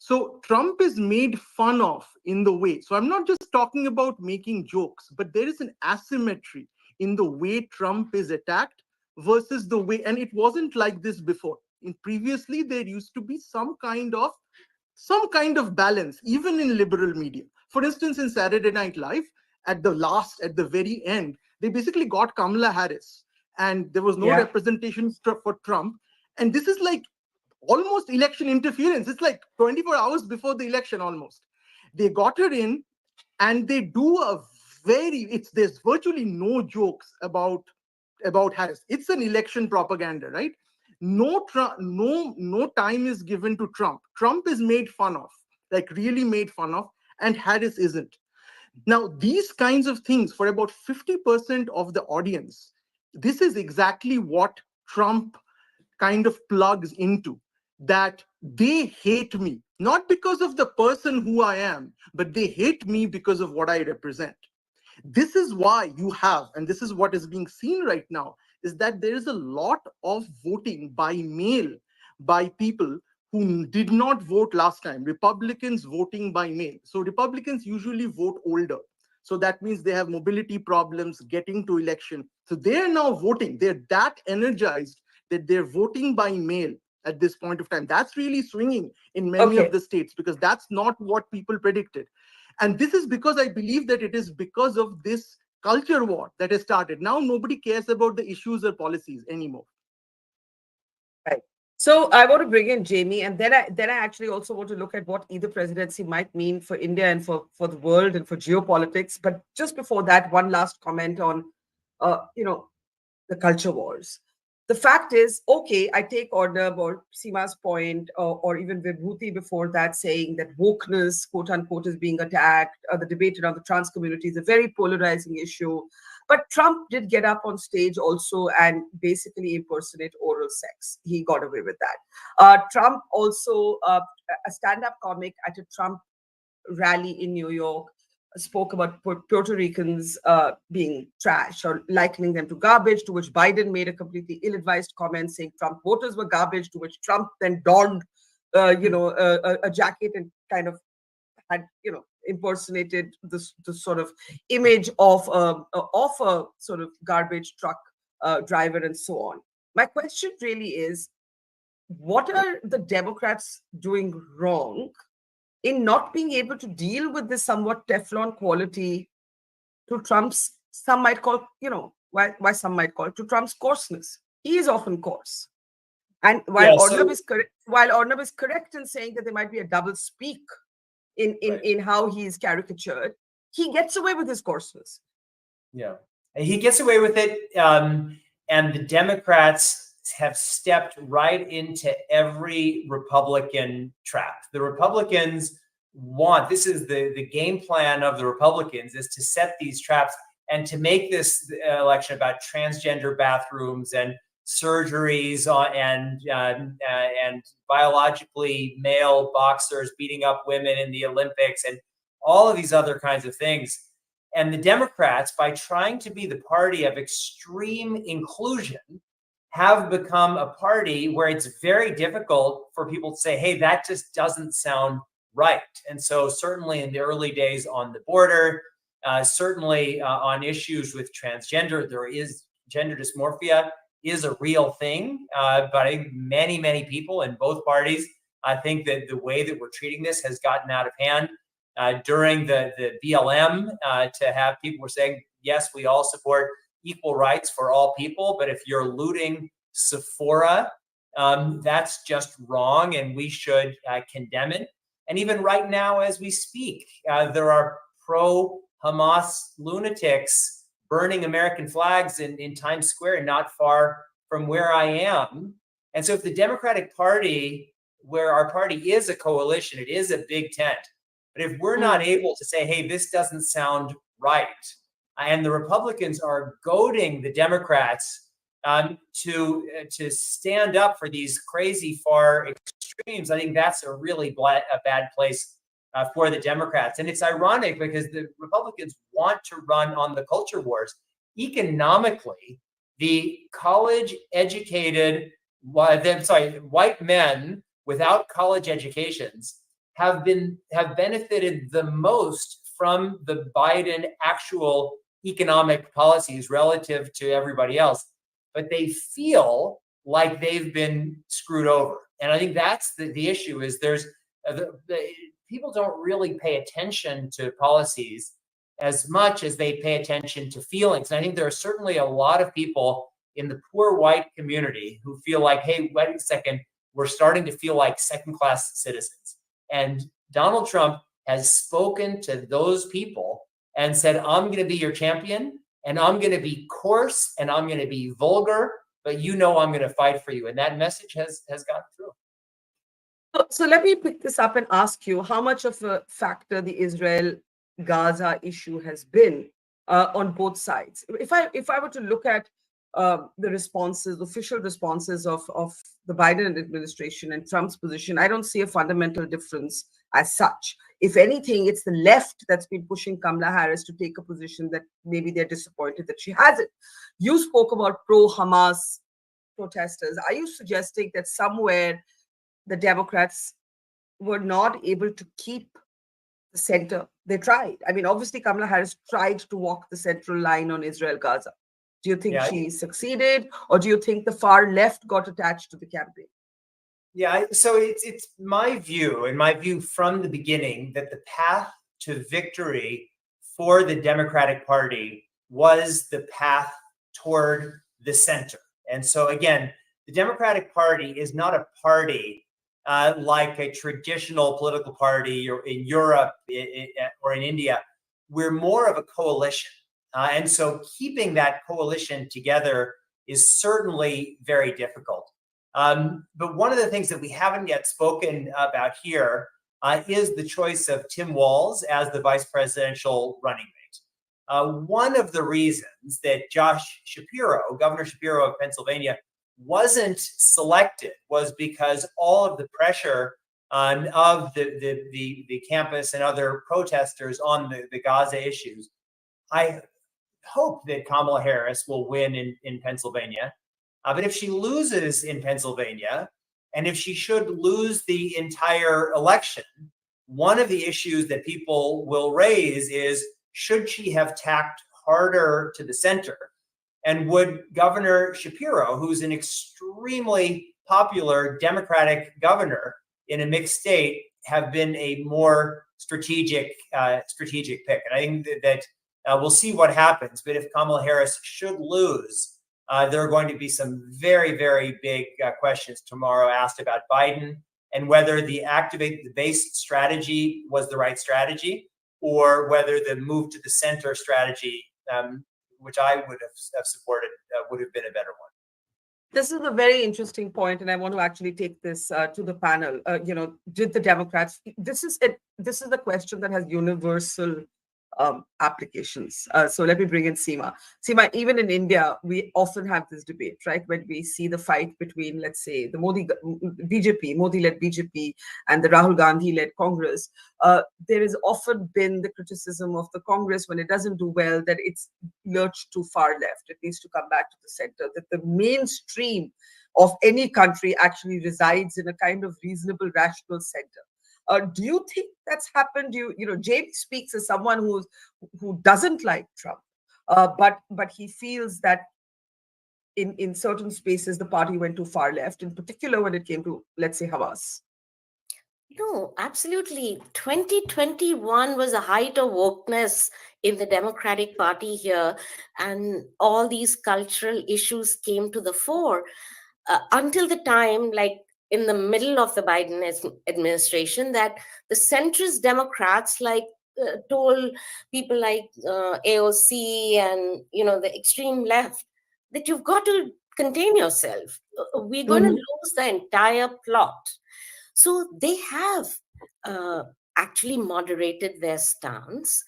So Trump is made fun of in the way. So I'm not just talking about making jokes, but there is an asymmetry in the way Trump is attacked versus the way, and it wasn't like this before. In previously, there used to be some kind of balance, even in liberal media. For instance, in Saturday Night Live, at the very end, they basically got Kamala Harris, and there was no representation for Trump. And this is like almost election interference. It's like 24 hours before the election almost. They got her in, and they do there's virtually no jokes about Harris. It's an election propaganda, right? No time is given to Trump. Trump is made fun of, like really made fun of, and Harris isn't. Now, these kinds of things for about 50% of the audience, this is exactly what Trump kind of plugs into, that they hate me, not because of the person who I am, but they hate me because of what I represent. This is why you have, and this is what is being seen right now, is that there is a lot of voting by mail by people who did not vote last time. Republicans voting by mail. So Republicans usually vote older. So that means they have mobility problems getting to election. So they are now voting. They're that energized that they're voting by mail at this point of time. That's really swinging in many of the states, because that's not what people predicted. And this is because I believe that it is because of this culture war that has started. Now nobody cares about the issues or policies anymore. Right. So I want to bring in Jamie, and then I actually also want to look at what either presidency might mean for India and for the world and for geopolitics. But just before that, one last comment on, the culture wars. The fact is, okay, I take Ornab or Seema's point, or even Vibhuti before that, saying that wokeness, quote unquote, is being attacked. The debate around the trans community is a very polarizing issue. But Trump did get up on stage also and basically impersonate oral sex. He got away with that. Trump also, a stand-up comic at a Trump rally in New York, spoke about Puerto Ricans being trash or likening them to garbage, to which Biden made a completely ill-advised comment saying Trump voters were garbage, to which Trump then donned, a jacket and kind of had, impersonated this sort of image of a sort of garbage truck driver and so on. My question really is, what are the Democrats doing wrong in not being able to deal with this somewhat Teflon quality to Trump's, some might call, why some might call it, to Trump's coarseness. He is often coarse. And while Arnab is correct in saying that there might be a double speak in how he is caricatured, he gets away with his coarseness. Yeah, he gets away with it, and the Democrats have stepped right into every Republican trap. The Republicans this is the game plan of the Republicans, is to set these traps and to make this election about transgender bathrooms and surgeries and biologically male boxers beating up women in the Olympics and all of these other kinds of things. And the Democrats, by trying to be the party of extreme inclusion, have become a party where it's very difficult for people to say, hey, that just doesn't sound right. And so certainly in the early days on the border, certainly on issues with transgender, gender dysmorphia is a real thing. But I think many people in both parties, I think that the way that we're treating this has gotten out of hand. During the BLM, to have people were saying, yes, we all support equal rights for all people, but if you're looting Sephora, that's just wrong, and we should condemn it. And even right now, as we speak, there are pro-Hamas lunatics burning American flags in Times Square, not far from where I am. And so if the Democratic Party, where our party is a coalition, it is a big tent, but if we're not able to say, hey, this doesn't sound right, and the Republicans are goading the Democrats to stand up for these crazy far extremes, I think that's a really bad place for the Democrats. And it's ironic because the Republicans want to run on the culture wars. Economically, the college-educated, white men without college educations have benefited the most from the Biden actual economic policies relative to everybody else, but they feel like they've been screwed over. And I think that's the issue, is people don't really pay attention to policies as much as they pay attention to feelings. And I think there are certainly a lot of people in the poor white community who feel like, hey, wait a second, we're starting to feel like second-class citizens. And Donald Trump has spoken to those people and said, I'm going to be your champion, and I'm going to be coarse, and I'm going to be vulgar, but I'm going to fight for you. And that message has gotten through. So let me pick this up and ask you, how much of a factor the Israel-Gaza issue has been on both sides? If I were to look at the official responses of the Biden administration and Trump's position, I don't see a fundamental difference as such. If anything, it's the left that's been pushing Kamala Harris to take a position that maybe they're disappointed that she hasn't. You spoke about pro-Hamas protesters. Are you suggesting that somewhere the Democrats were not able to keep the center? They tried. I mean, obviously, Kamala Harris tried to walk the central line on Israel-Gaza. Do you think she succeeded, or do you think the far left got attached to the campaign? Yeah, so it's my view from the beginning that the path to victory for the Democratic Party was the path toward the center. And so again, the Democratic Party is not a party like a traditional political party or in Europe or in India. We're more of a coalition. And so keeping that coalition together is certainly very difficult. But one of the things that we haven't yet spoken about here is the choice of Tim Walz as the vice presidential running mate. One of the reasons that Governor Shapiro of Pennsylvania, wasn't selected was because all of the pressure of the campus and other protesters on the Gaza issues. I hope that Kamala Harris will win in Pennsylvania. But if she loses in Pennsylvania, and if she should lose the entire election, one of the issues that people will raise is, should she have tacked harder to the center? And would Governor Shapiro, who's an extremely popular Democratic governor in a mixed state, have been a more strategic pick. And I think that we'll see what happens. But if Kamala Harris should lose, there are going to be some very, very big questions tomorrow asked about Biden and whether the activate the base strategy was the right strategy, or whether the move to the center strategy, which I would have supported, would have been a better one. This is a very interesting point, and I want to actually take this to the panel. Did the Democrats? This is it. This is the question that has universal applications. So let me bring in Seema. Seema, even in India, we often have this debate, right? When we see the fight between, let's say, the Modi-led BJP, and the Rahul Gandhi-led Congress, there has often been the criticism of the Congress when it doesn't do well, that it's lurched too far left. It needs to come back to the center, that the mainstream of any country actually resides in a kind of reasonable, rational center. Do you think that's happened? Jamie speaks as someone who doesn't like Trump, but he feels that in certain spaces the party went too far left, in particular when it came to, let's say, Hamas. No, absolutely. 2021 was a height of wokeness in the Democratic Party here, and all these cultural issues came to the fore until the time, like in the middle of the Biden administration, that the centrist Democrats told people like AOC and the extreme left that you've got to contain yourself. We're going to lose the entire plot. So they have actually moderated their stance,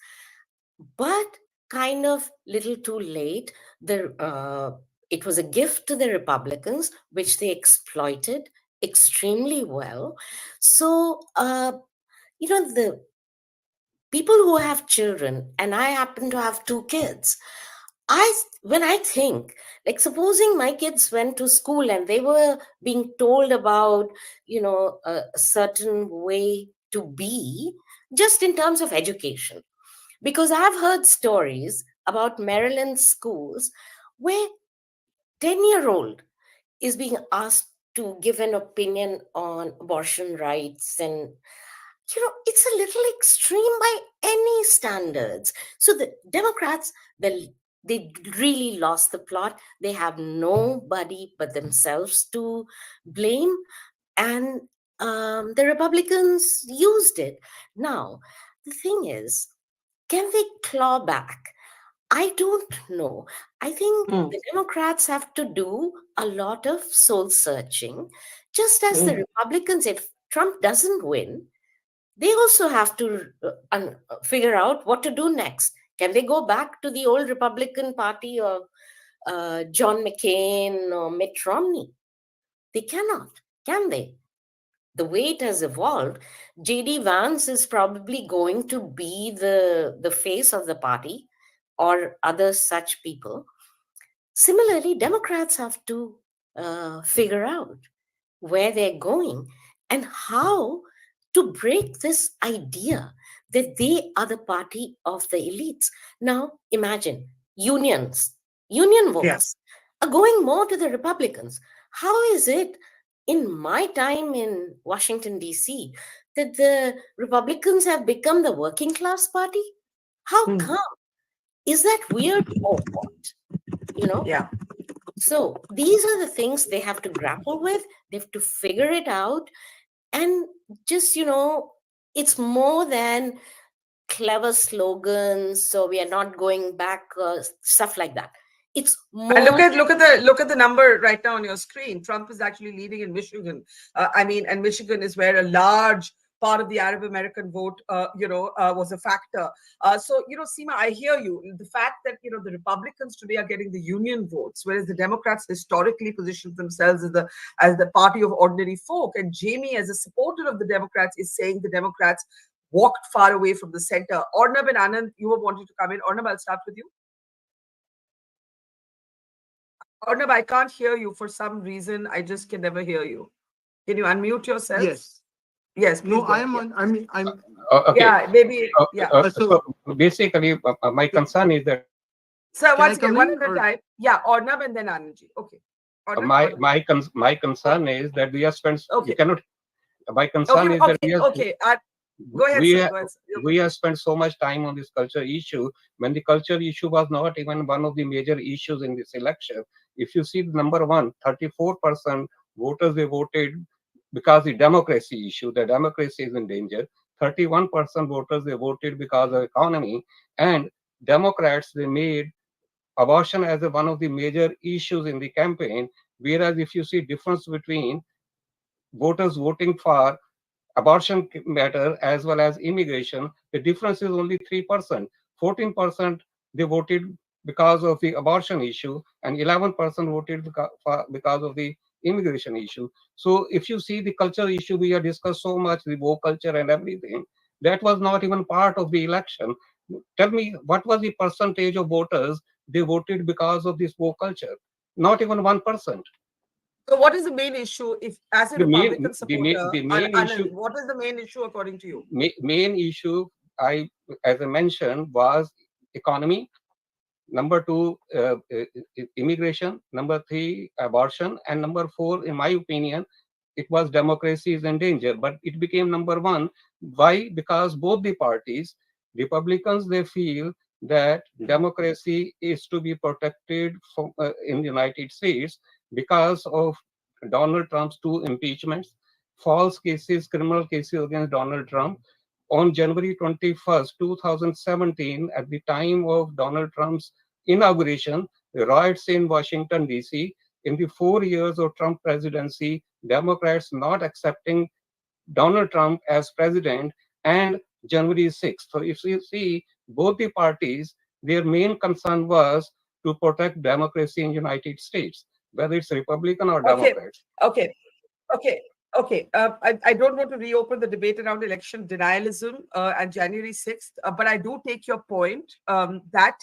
but kind of little too late. It was a gift to the Republicans, which they exploited extremely well. So, the people who have children, and I happen to have 2 kids, when I think, like, supposing my kids went to school and they were being told about, a certain way to be, just in terms of education, because I've heard stories about Maryland schools where 10-year-old is being asked to give an opinion on abortion rights, and it's a little extreme by any standards. So the Democrats, they really lost the plot. They have nobody but themselves to blame, and the Republicans used it. Now the thing is, can they claw back? I don't know. I think the Democrats have to do a lot of soul searching, just as the Republicans, if Trump doesn't win, they also have to figure out what to do next. Can they go back to the old Republican Party of John McCain or Mitt Romney? They cannot, can they? The way it has evolved, J.D. Vance is probably going to be the face of the party, or other such people. Similarly, Democrats have to figure out where they're going and how to break this idea that they are the party of the elites. Now, imagine union votes are going more to the Republicans. How is it in my time in Washington, D.C., that the Republicans have become the working class party? How come? Is that weird or what? Yeah. So these are the things they have to grapple with. They have to figure it out. And just, it's more than clever slogans. So we are not going back, stuff like that. It's more. And look at the number right now on your screen. Trump is actually leading in Michigan. And Michigan is where a large part of the Arab American vote, was a factor. So, Seema, I hear you. The fact that, the Republicans today are getting the union votes, whereas the Democrats historically positioned themselves as the party of ordinary folk. And Jamie, as a supporter of the Democrats, is saying the Democrats walked far away from the center. Ornab and Anand, you were wanting to come in. Ornab, I'll start with you. Ornab, I can't hear you for some reason. I just can never hear you. Can you unmute yourself? Yes. No, please I am on. I'm. Okay. Yeah, maybe. Yeah. So basically, my concern is that So once again, one at a time. Yeah, Ornab and then Anandji. Okay. Ornab, my concern is that we cannot My concern is that Okay. Go ahead, we sir. have, Go ahead, sir. we have spent so much time on this culture issue when the culture issue was not even one of the major issues in this election. If you see the number one, 34% voters, they voted because the democracy issue, the democracy is in danger. 31% voters, they voted because of economy. And Democrats, they made abortion as one of the major issues in the campaign. Whereas if you see difference between voters voting for abortion matter as well as immigration, the difference is only 3%. 14% they voted because of the abortion issue, and 11% voted because of the immigration issue. So if you see the culture issue, we have discussed so much, the woke culture and everything, that was not even part of the election. Tell me, what was the percentage of voters they voted because of this woke culture? Not even 1%. So, what is the main issue? If, as a The Republican main, supporter, the main issue, Anand, what is the main issue according to you? main issue, I, as I mentioned, was economy. Number two, immigration. Number three, abortion. And number four, in my opinion, it was democracy is in danger. But it became number one. Why? Because both the parties, Republicans, they feel that democracy is to be protected from, in the United States because of Donald Trump's two impeachments, false cases, criminal cases against Donald Trump. On January 21st, 2017, at the time of Donald Trump's inauguration, the riots in Washington, D.C., in the 4 years of Trump presidency, Democrats not accepting Donald Trump as president, and January 6th. So if you see both the parties, their main concern was to protect democracy in United States, whether it's Republican or Okay, Democrats. okay, okay, okay. I don't want to reopen the debate around election denialism and January 6th, but I do take your point that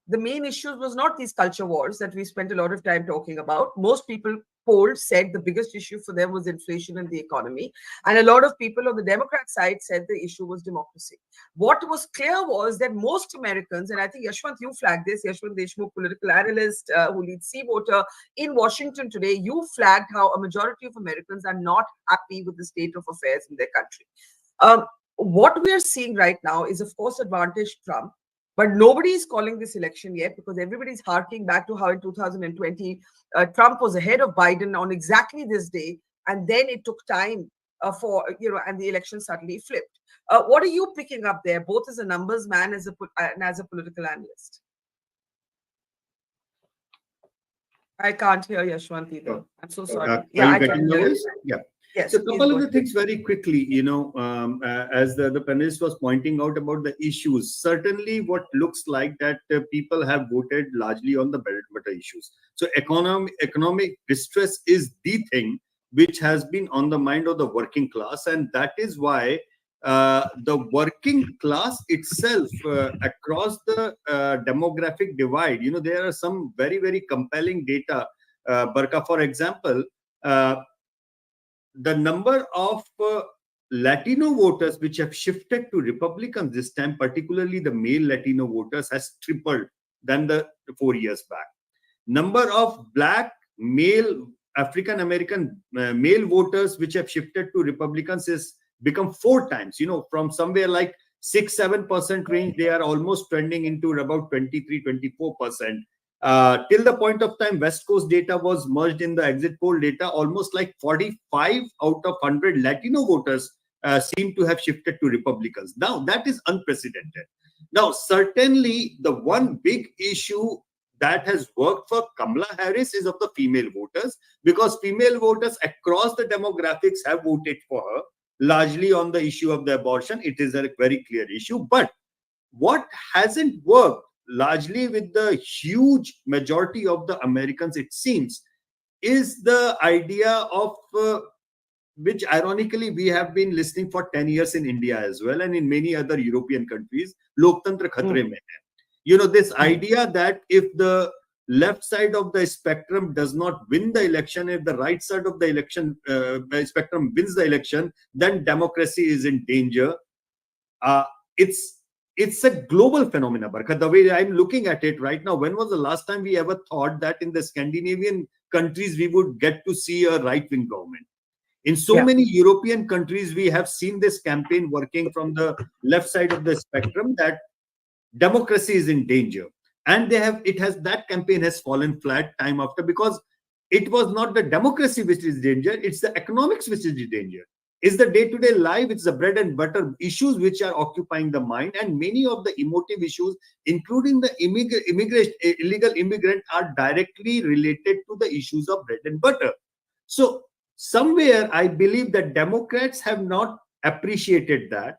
the main issues was not these culture wars that we spent a lot of time talking about. Most people polled said the biggest issue for them was inflation and the economy. And a lot of people on the Democrat side said the issue was democracy. What was clear was that most Americans, and I think Yashwant, you flagged this, Yashwant Deshmukh, political analyst who leads Sea Voter in Washington today, you flagged how a majority of Americans are not happy with the state of affairs in their country. What we are seeing right now is, of course, advantage Trump. But nobody is calling this election yet because everybody's harking back to how in 2020 Trump was ahead of Biden on exactly this day, and then it took time and the election suddenly flipped. What are you picking up there, both as a numbers man and as a political analyst? I can't hear Yashwant either. I'm so sorry. Are Yeah, you I getting can my hear voice? you. Yeah. Yes, So a please couple go of the ahead. things very quickly, as the panelist was pointing out about the issues, certainly what looks like that people have voted largely on the bread and butter issues. So economic distress is the thing which has been on the mind of the working class, and that is why the working class itself across the demographic divide, there are some very, very compelling data. Barkha, for example, the number of Latino voters which have shifted to Republicans this time, particularly the male Latino voters, has tripled than the 4 years back. Number of black male African American male voters which have shifted to Republicans is become 4 times. From somewhere like 6-7% range, they are almost trending into about 23-24%. Till the point of time West Coast data was merged in the exit poll data, almost like 45 out of 100 Latino voters seem to have shifted to Republicans. Now, that is unprecedented. Now, certainly the one big issue that has worked for Kamala Harris is of the female voters, because female voters across the demographics have voted for her, largely on the issue of the abortion. It is a very clear issue. But what hasn't worked largely with the huge majority of the Americans, it seems, is the idea of which ironically we have been listening for 10 years in India as well and in many other European countries, Loktantra khatre mein hai. This idea that if the left side of the spectrum does not win the election, if the right side of the election spectrum wins the election, then democracy is in danger. It's a global phenomenon, Barkha. The way I'm looking at it right now, when was the last time we ever thought that in the Scandinavian countries we would get to see a right-wing government? In so Yeah. many European countries, we have seen this campaign working from the left side of the spectrum, that democracy is in danger. And that campaign has fallen flat time after, because it was not the democracy which is danger, it's the economics which is the danger. It's the day-to-day life, it's the bread and butter issues which are occupying the mind, and many of the emotive issues, including the illegal immigrant, are directly related to the issues of bread and butter. So somewhere I believe that Democrats have not appreciated that,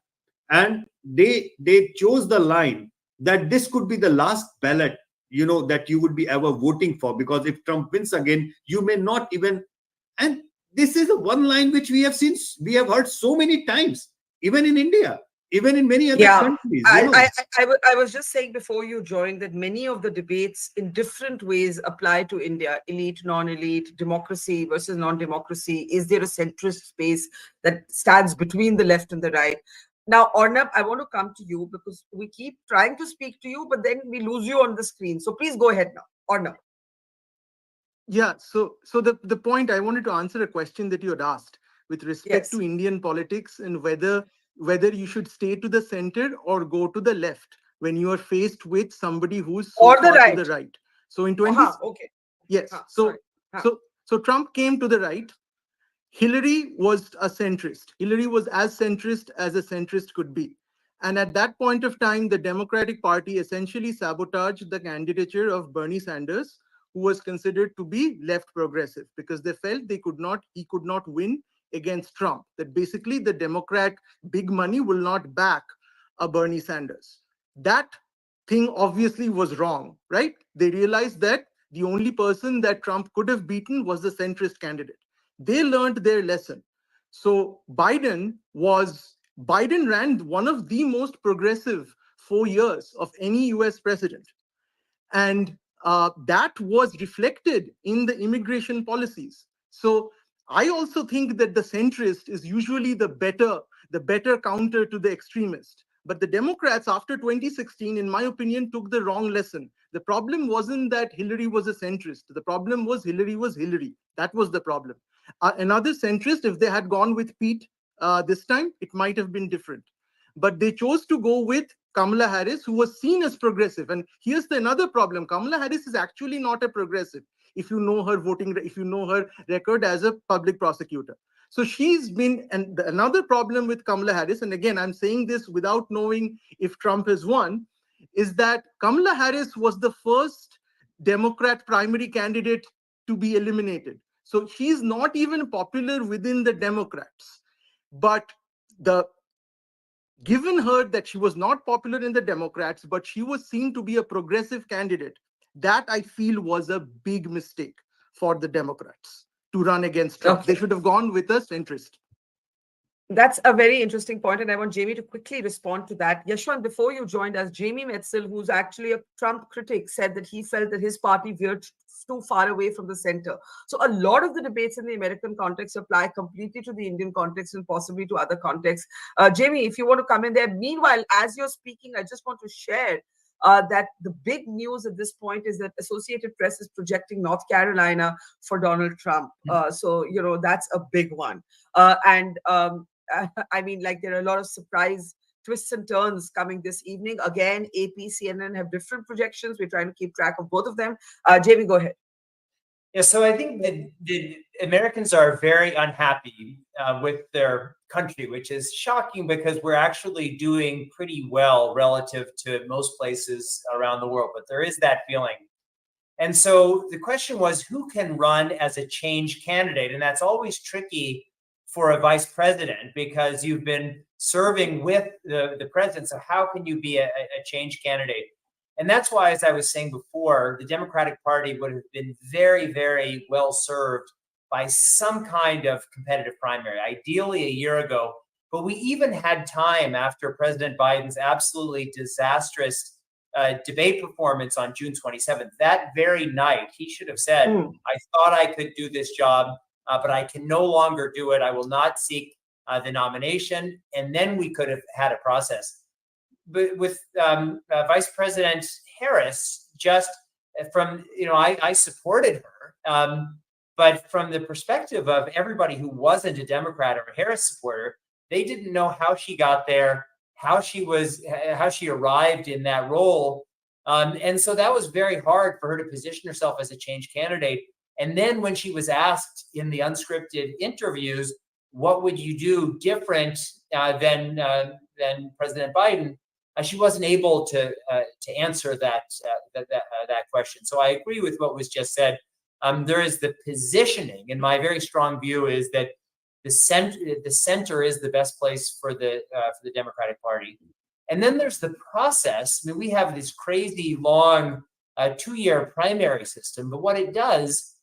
and they chose the line that this could be the last ballot, that you would be ever voting for, because if Trump wins again, you may not even. And this is the one line which we have heard so many times, even in India, even in many other Yeah, countries. I was just saying before you joined that many of the debates in different ways apply to India: elite, non-elite, democracy versus non-democracy. Is there a centrist space that stands between the left and the right? Now, Arnab, I want to come to you because we keep trying to speak to you, but then we lose you on the screen. So please go ahead now, Arnab. Yeah, so the point, I wanted to answer a question that you had asked with respect Yes. to Indian politics, and whether you should stay to the center or go to the left when you are faced with somebody who's so Or the far to right. the right. So in 20, Okay. yes, Sorry. so Trump came to the right. Hillary was a centrist. Hillary was as centrist as a centrist could be. And at that point of time, the Democratic Party essentially sabotaged the candidature of Bernie Sanders, who was considered to be left progressive, because they felt he could not win against Trump. That basically the Democrat big money will not back a Bernie Sanders. That thing obviously was wrong, right? They realized that the only person that Trump could have beaten was the centrist candidate. They learned their lesson. So Biden ran one of the most progressive 4 years of any US president. And that was reflected in the immigration policies. So I also think that the centrist is usually the better counter to the extremist. But the Democrats after 2016, in my opinion, took the wrong lesson. The problem wasn't that Hillary was a centrist. The problem was Hillary was Hillary. That was the problem. Another centrist, if they had gone with Pete this time, it might have been different. But they chose to go with Kamala Harris, who was seen as progressive. And here's another problem. Kamala Harris is actually not a progressive, if you know her record as a public prosecutor. So she's been, and another problem with Kamala Harris, and again, I'm saying this without knowing if Trump has won, is that Kamala Harris was the first Democrat primary candidate to be eliminated. So she's not even popular within the Democrats. But given her that she was not popular in the Democrats, but she was seen to be a progressive candidate, that I feel was a big mistake for the Democrats to run against Trump. Okay. They should have gone with a centrist. That's a very interesting point, and I want Jamie to quickly respond to that. Yashwant, before you joined us, Jamie Metzel, who's actually a Trump critic, said that he felt that his party veered too far away from the center. So a lot of the debates in the American context apply completely to the Indian context and possibly to other contexts. Jamie, if you want to come in there. Meanwhile, as you're speaking, I just want to share that the big news at this point is that Associated Press is projecting North Carolina for Donald Trump. So, that's a big one. I mean, like, there are a lot of surprise twists and turns coming this evening. Again, AP, CNN have different projections. We're trying to keep track of both of them. Jamie, go ahead. Yeah, so I think the Americans are very unhappy with their country, which is shocking because we're actually doing pretty well relative to most places around the world. But there is that feeling. And so the question was, who can run as a change candidate? And that's always tricky for a vice president because you've been serving with the president. So how can you be a change candidate? And that's why, as I was saying before, the Democratic Party would have been very, very well served by some kind of competitive primary, ideally a year ago. But we even had time after President Biden's absolutely disastrous debate performance on June 27th. That very night, he should have said, I thought I could do this job, but I can no longer do it. I will not seek the nomination. And then we could have had a process. But with Vice President Harris, just from, I supported her. But from the perspective of everybody who wasn't a Democrat or a Harris supporter, they didn't know how she got there, how she arrived in that role. And so that was very hard for her to position herself as a change candidate. And then when she was asked in the unscripted interviews, what would you do different than President Biden? She wasn't able to answer that question. So I agree with what was just said. There is the positioning, and my very strong view is that the center is the best place for the Democratic Party. And then there's the process. I mean, we have this crazy long 2-year primary system, but what it does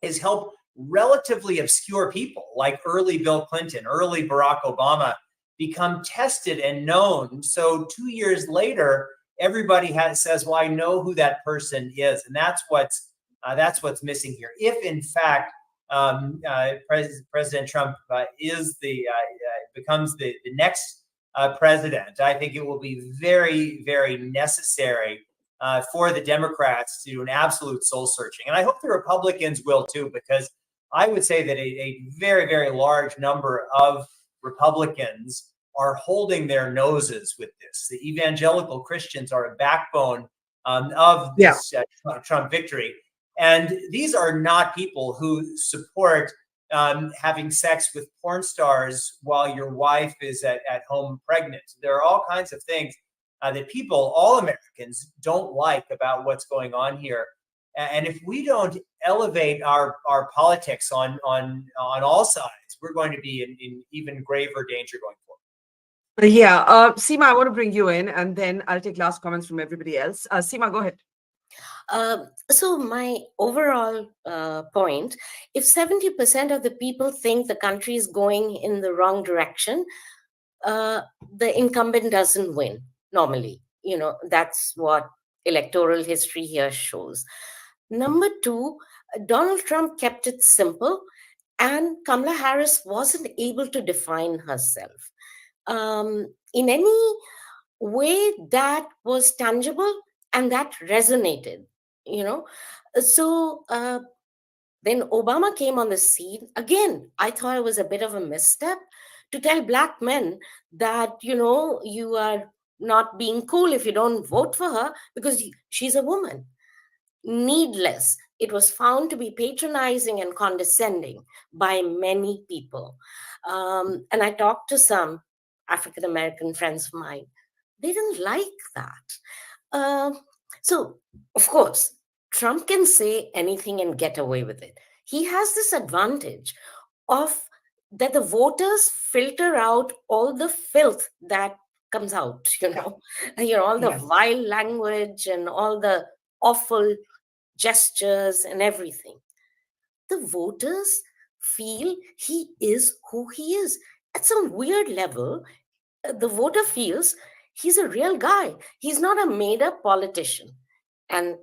is help relatively obscure people like early Bill Clinton, early Barack Obama become tested and known. So 2 years later, everybody says, "Well, I know who that person is," and that's what's missing here. If in fact President Trump becomes the next president, I think it will be very, very necessary for the Democrats to do an absolute soul searching. And I hope the Republicans will too, because I would say that a very, very large number of Republicans are holding their noses with this. The evangelical Christians are a backbone of this Trump victory. And these are not people who support having sex with porn stars while your wife is at home pregnant. There are all kinds of things that people, all Americans, don't like about what's going on here. And if we don't elevate our politics on all sides, we're going to be in even graver danger going forward. Yeah. Seema, I want to bring you in, and then I'll take last comments from everybody else. Seema, go ahead. So my overall point, if 70% of the people think the country is going in the wrong direction, the incumbent doesn't win normally. That's what electoral history here shows. Number two, Donald Trump kept it simple, and Kamala Harris wasn't able to define herself in any way that was tangible and that resonated. So then Obama came on the scene. Again, I thought it was a bit of a misstep to tell Black men that, you are not being cool if you don't vote for her because she's a woman. Needless. It was found to be patronizing and condescending by many people. And I talked to some African-American friends of mine. They didn't like that. So, of course, Trump can say anything and get away with it. He has this advantage of that the voters filter out all the filth that comes out, all the vile language and all the awful gestures and everything. The voters feel he is who he is. At some weird level, the voter feels he's a real guy. He's not a made-up politician. And,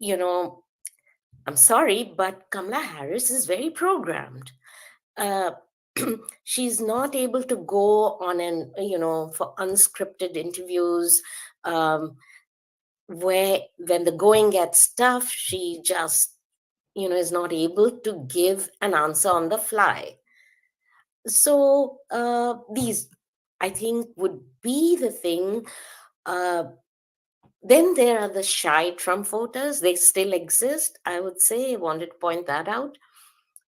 I'm sorry, but Kamala Harris is very programmed. She's not able to go on for unscripted interviews where when the going gets tough, she just, is not able to give an answer on the fly. So these, I think, would be the thing. Then there are the shy Trump voters. They still exist, I would say. I wanted to point that out.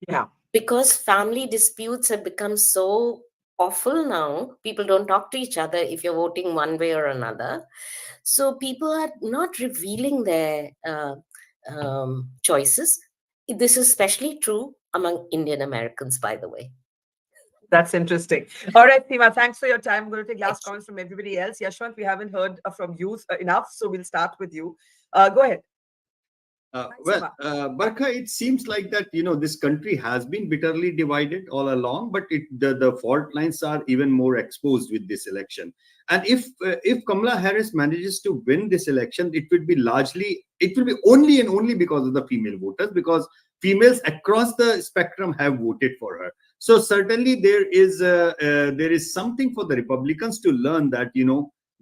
Yeah. Because family disputes have become so awful now. People don't talk to each other if you're voting one way or another. So people are not revealing their choices. This is especially true among Indian Americans, by the way. That's interesting. All right, Seema, thanks for your time. I'm going to take last comments from everybody else. Yashwant, we haven't heard from you enough, so we'll start with you. Go ahead. Barkha, it seems like that, this country has been bitterly divided all along, but the fault lines are even more exposed with this election. And if Kamala Harris manages to win this election, it will be only and only because of the female voters, because females across the spectrum have voted for her. So certainly there is something for the Republicans to learn that,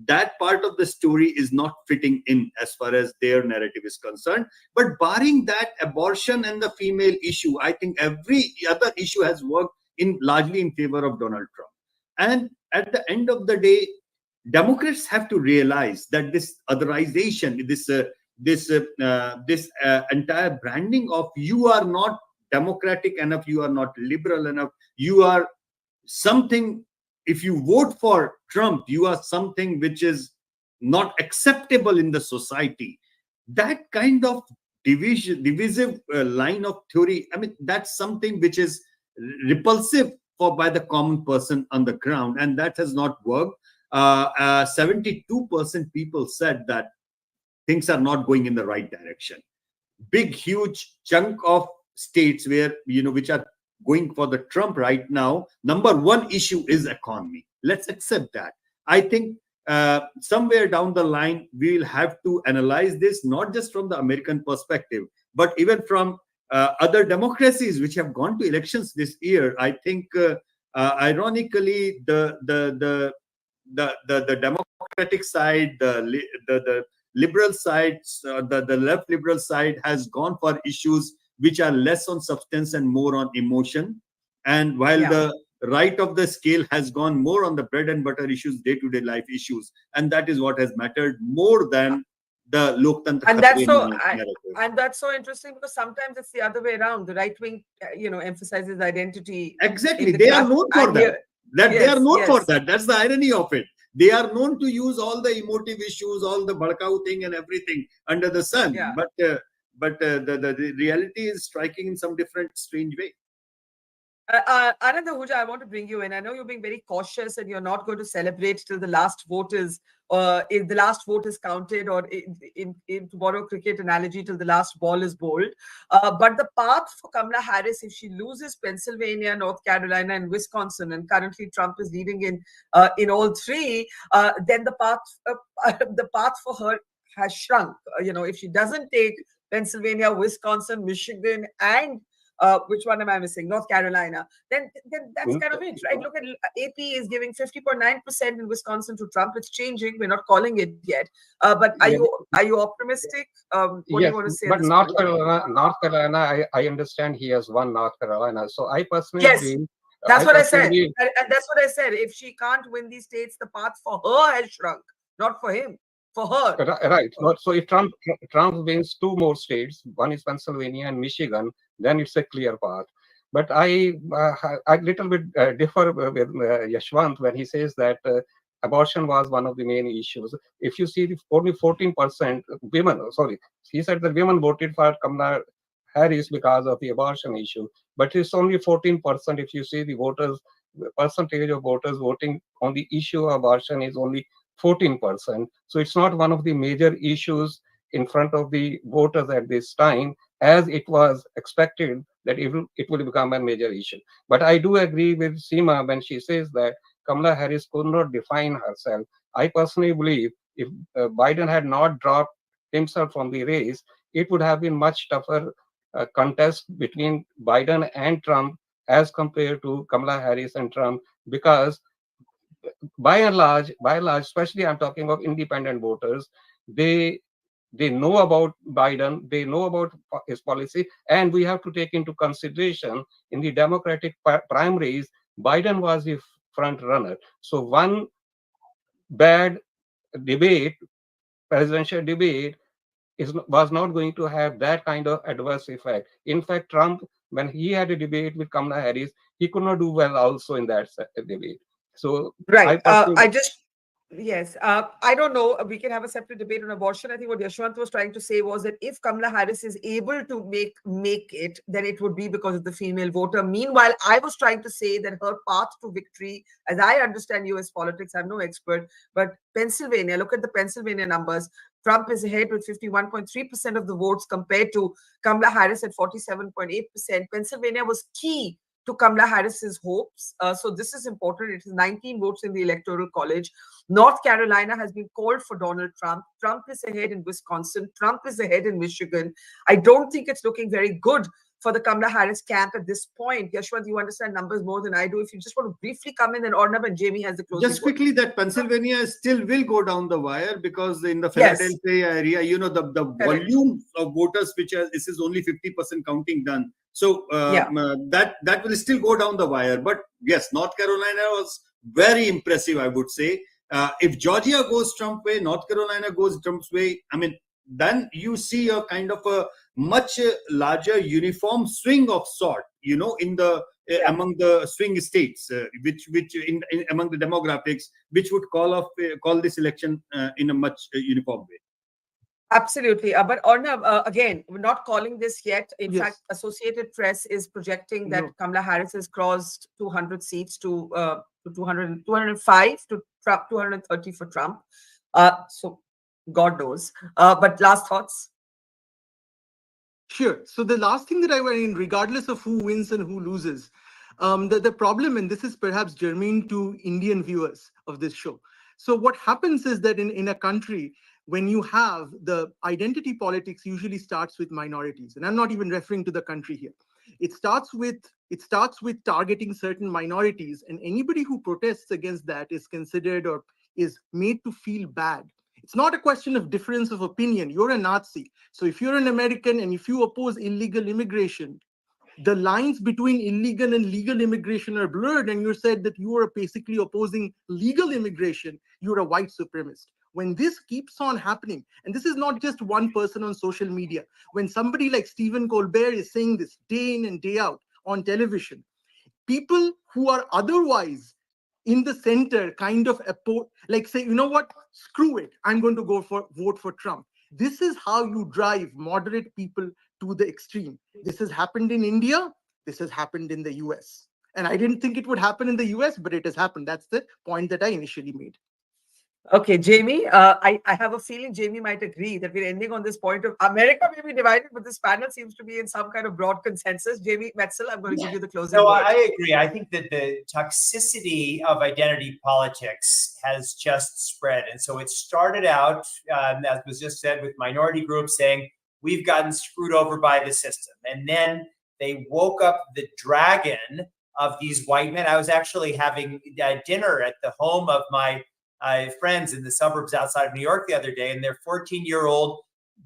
that part of the story is not fitting in as far as their narrative is concerned. But barring that, abortion and the female issue, I think every other issue has worked in largely in favor of Donald Trump. And at the end of the day, Democrats have to realize that this otherization, this entire branding of you are not democratic enough, you are not liberal enough, you are something, if you vote for Trump, you are something which is not acceptable in the society. That kind of divisive line of theory, I mean, that's something which is repulsive for by the common person on the ground, and that has not worked. 72% people said that things are not going in the right direction. Big, huge chunk of states where, which are going for the Trump right now, number one issue is economy. Let's accept that. I think somewhere down the line, we will have to analyze this, not just from the American perspective, but even from other democracies which have gone to elections this year. I think, ironically, the Democratic side, the liberal side, the left liberal side has gone for issues which are less on substance and more on emotion. And while the right of the scale has gone more on the bread and butter issues, day-to-day life issues. And that is what has mattered more than the Loktantra. And that's so interesting, because sometimes it's the other way around. The right wing, emphasizes identity. Exactly. They are known for that. They are known for that. That's the irony of it. They are known to use all the emotive issues, all the Barkha thing and everything under the sun. Yeah. But the reality is striking in some different, strange way. Anand Ahuja, I want to bring you in. I know you're being very cautious and you're not going to celebrate till the last vote is, if the last vote is counted, or in to borrow a cricket analogy, till the last ball is bowled. But the path for Kamala Harris, if she loses Pennsylvania, North Carolina, and Wisconsin, and currently Trump is leading in all three, then the path for her has shrunk. If she doesn't take Pennsylvania, Wisconsin, Michigan, and which one am I missing? North Carolina. Then that's kind of it, right? Look at AP is giving 50.9% in Wisconsin to Trump. It's changing. We're not calling it yet. But are you optimistic? What do you want to say? But North Carolina, I understand he has won North Carolina. So I personally believe. That's what I said. And that's what I said. If she can't win these states, the path for her has shrunk, not for him. For her. Right. So if Trump wins two more states, one is Pennsylvania and Michigan, then it's a clear path. But I little bit differ with Yashwant when he says that abortion was one of the main issues. If you see, only 14% women, he said that women voted for Kamala Harris because of the abortion issue. But it's only 14%. If you see the percentage of voters voting on the issue of abortion is only 14%. So it's not one of the major issues in front of the voters at this time, as it was expected that it will become a major issue. But I do agree with Seema when she says that Kamala Harris could not define herself. I personally believe if Biden had not dropped himself from the race, it would have been much tougher contest between Biden and Trump as compared to Kamala Harris and Trump, because by and large, especially I'm talking of independent voters, they know about Biden, they know about his policy, and we have to take into consideration in the Democratic primaries, Biden was the front runner. So one bad debate, presidential debate, was not going to have that kind of adverse effect. In fact, Trump, when he had a debate with Kamala Harris, he could not do well also in that debate. So right. Yes. I don't know. We can have a separate debate on abortion. I think what Yashwant was trying to say was that if Kamala Harris is able to make it, then it would be because of the female voter. Meanwhile, I was trying to say that her path to victory, as I understand US politics, I'm no expert, but Pennsylvania, look at the Pennsylvania numbers. Trump is ahead with 51.3% of the votes compared to Kamala Harris at 47.8%. Pennsylvania was key to Kamala Harris's hopes. So this is important. It is 19 votes in the Electoral College. North Carolina has been called for Donald Trump. Trump is ahead in Wisconsin. Trump is ahead in Michigan. I don't think it's looking very good for the Kamala Harris camp at this point? Yashwant, you understand numbers more than I do. If you just want to briefly come in, and Ornab and Jamie has the closing Just word. quickly, that Pennsylvania still will go down the wire, because in the Yes. Philadelphia area, the volume of voters, this is only 50% counting done. So that will still go down the wire. But yes, North Carolina was very impressive, I would say. If Georgia goes Trump way, North Carolina goes Trump's way, I mean, then you see a kind of a much larger uniform swing of sort, in the among the swing states, which among the demographics, which would call this election in a much uniform way. Absolutely. But Ornab, again, we're not calling this yet. In Yes. fact, Associated Press is projecting that No. Kamala Harris has crossed 200 seats to 205 to Trump, 230 for Trump. So God knows. But last thoughts? Sure. So the last thing that I mean, regardless of who wins and who loses, the problem, and this is perhaps germane to Indian viewers of this show. So what happens is that in a country, when you have the identity politics usually starts with minorities, and I'm not even referring to the country here. It starts with targeting certain minorities, and anybody who protests against that is considered or is made to feel bad. It's not a question of difference of opinion. You're a Nazi. So if you're an American and if you oppose illegal immigration, the lines between illegal and legal immigration are blurred, and you said that you are basically opposing legal immigration, you're a white supremacist. When this keeps on happening, and this is not just one person on social media, when somebody like Stephen Colbert is saying this day in and day out on television, people who are otherwise in the center kind of like say, you know what, screw it, I'm going to vote for Trump. This is how you drive moderate people to the extreme. This has happened in India. This has happened in the US. And I didn't think it would happen in the US, but it has happened. That's the point that I initially made. Okay, Jamie, I have a feeling Jamie might agree that we're ending on this point of America may be divided, but this panel seems to be in some kind of broad consensus. Jamie Metzel, I'm going to give you the closing No, word. I agree. I think that the toxicity of identity politics has just spread. And so it started out, as was just said, with minority groups saying, we've gotten screwed over by the system. And then they woke up the dragon of these white men. I was actually having dinner at the home of my friends in the suburbs outside of New York the other day, and their 14-year-old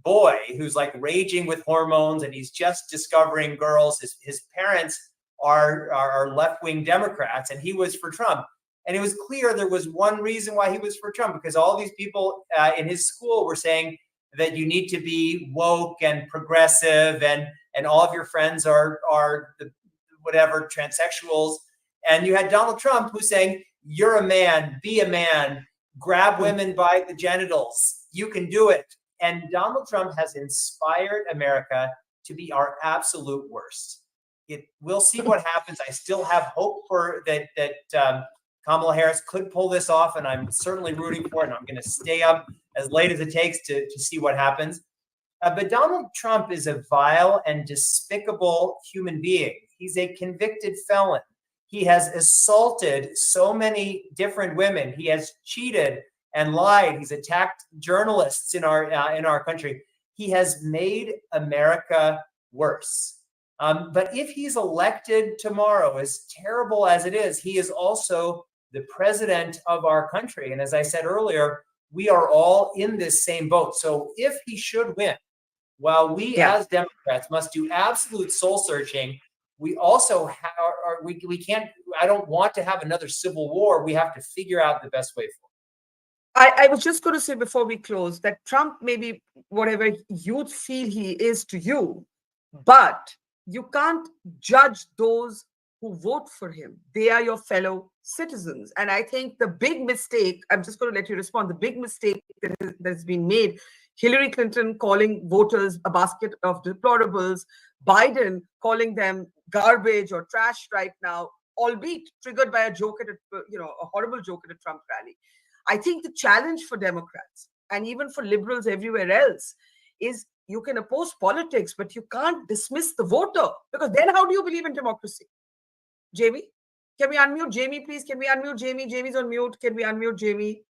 boy who's like raging with hormones, and he's just discovering girls. His parents are left-wing Democrats, and he was for Trump. And it was clear there was one reason why he was for Trump, because all these people in his school were saying that you need to be woke and progressive, and all of your friends are the whatever transsexuals. And you had Donald Trump who's saying, you're a man, be a man, grab women by the genitals. You can do it. And Donald Trump has inspired America to be our absolute worst. We'll see what happens. I still have hope for that Kamala Harris could pull this off, and I'm certainly rooting for it. And I'm going to stay up as late as it takes to see what happens. But Donald Trump is a vile and despicable human being. He's a convicted felon. He has assaulted so many different women. He has cheated and lied. He's attacked journalists in our country. He has made America worse. But if he's elected tomorrow, as terrible as it is, he is also the president of our country. And as I said earlier, we are all in this same boat. So if he should win, while we as Democrats must do absolute soul searching, we also we can't. I don't want to have another civil war. We have to figure out the best way forward. I was just going to say before we close that Trump may be whatever you feel he is to you, but you can't judge those who vote for him. They are your fellow citizens. And I think the big mistake, I'm just going to let you respond, the big mistake that's been made, Hillary Clinton calling voters a basket of deplorables, Biden calling them garbage or trash right now, albeit triggered by a joke at a horrible joke at a Trump rally. I think the challenge for Democrats and even for liberals everywhere else is you can oppose politics, but you can't dismiss the voter, because then how do you believe in democracy? Jamie, can we unmute Jamie, please? Can we unmute Jamie? Jamie's on mute. Can we unmute Jamie?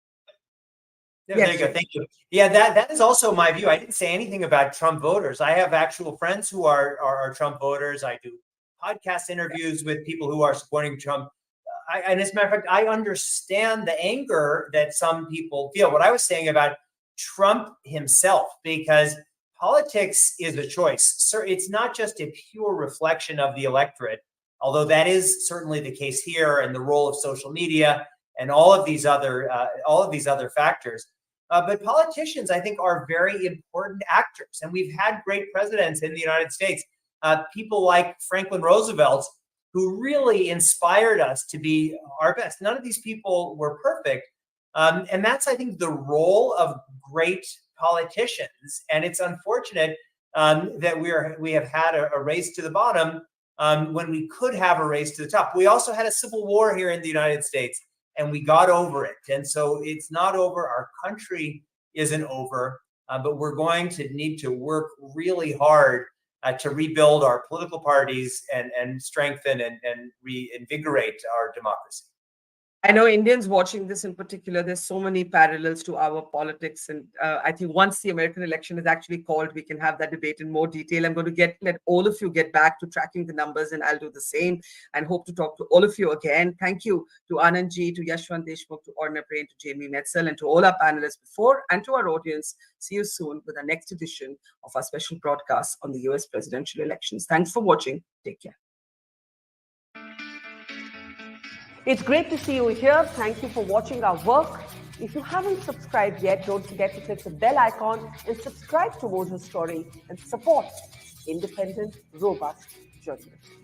Yeah, Yes, there you go. Jay. Thank you. Yeah, that is also my view. I didn't say anything about Trump voters. I have actual friends who are Trump voters. I do podcast interviews with people who are supporting Trump. And as a matter of fact, I understand the anger that some people feel. What I was saying about Trump himself, because politics is a choice. Sir, it's not just a pure reflection of the electorate, although that is certainly the case here, and the role of social media and all of these other factors. But politicians, I think, are very important actors, and we've had great presidents in the United States. People like Franklin Roosevelt, who really inspired us to be our best. None of these people were perfect, and that's, I think, the role of great politicians. And it's unfortunate that we have had a race to the bottom when we could have a race to the top. We also had a civil war here in the United States, and we got over it. And so it's not over. Our country isn't over, but we're going to need to work really hard to rebuild our political parties and strengthen and reinvigorate our democracy. I know Indians watching this in particular, there's so many parallels to our politics. And I think once the American election is actually called, we can have that debate in more detail. I'm going to let all of you get back to tracking the numbers, and I'll do the same, and hope to talk to all of you again. Thank you to Anandji, to Yashwant Deshmukh, to Orna Prain, to Jamie Metzel, and to all our panelists before, and to our audience. See you soon with our next edition of our special broadcast on the US presidential elections. Thanks for watching. Take care. It's great to see you here. Thank you for watching our work. If you haven't subscribed yet, don't forget to click the bell icon and subscribe to Mojo Story and support independent, robust journalism.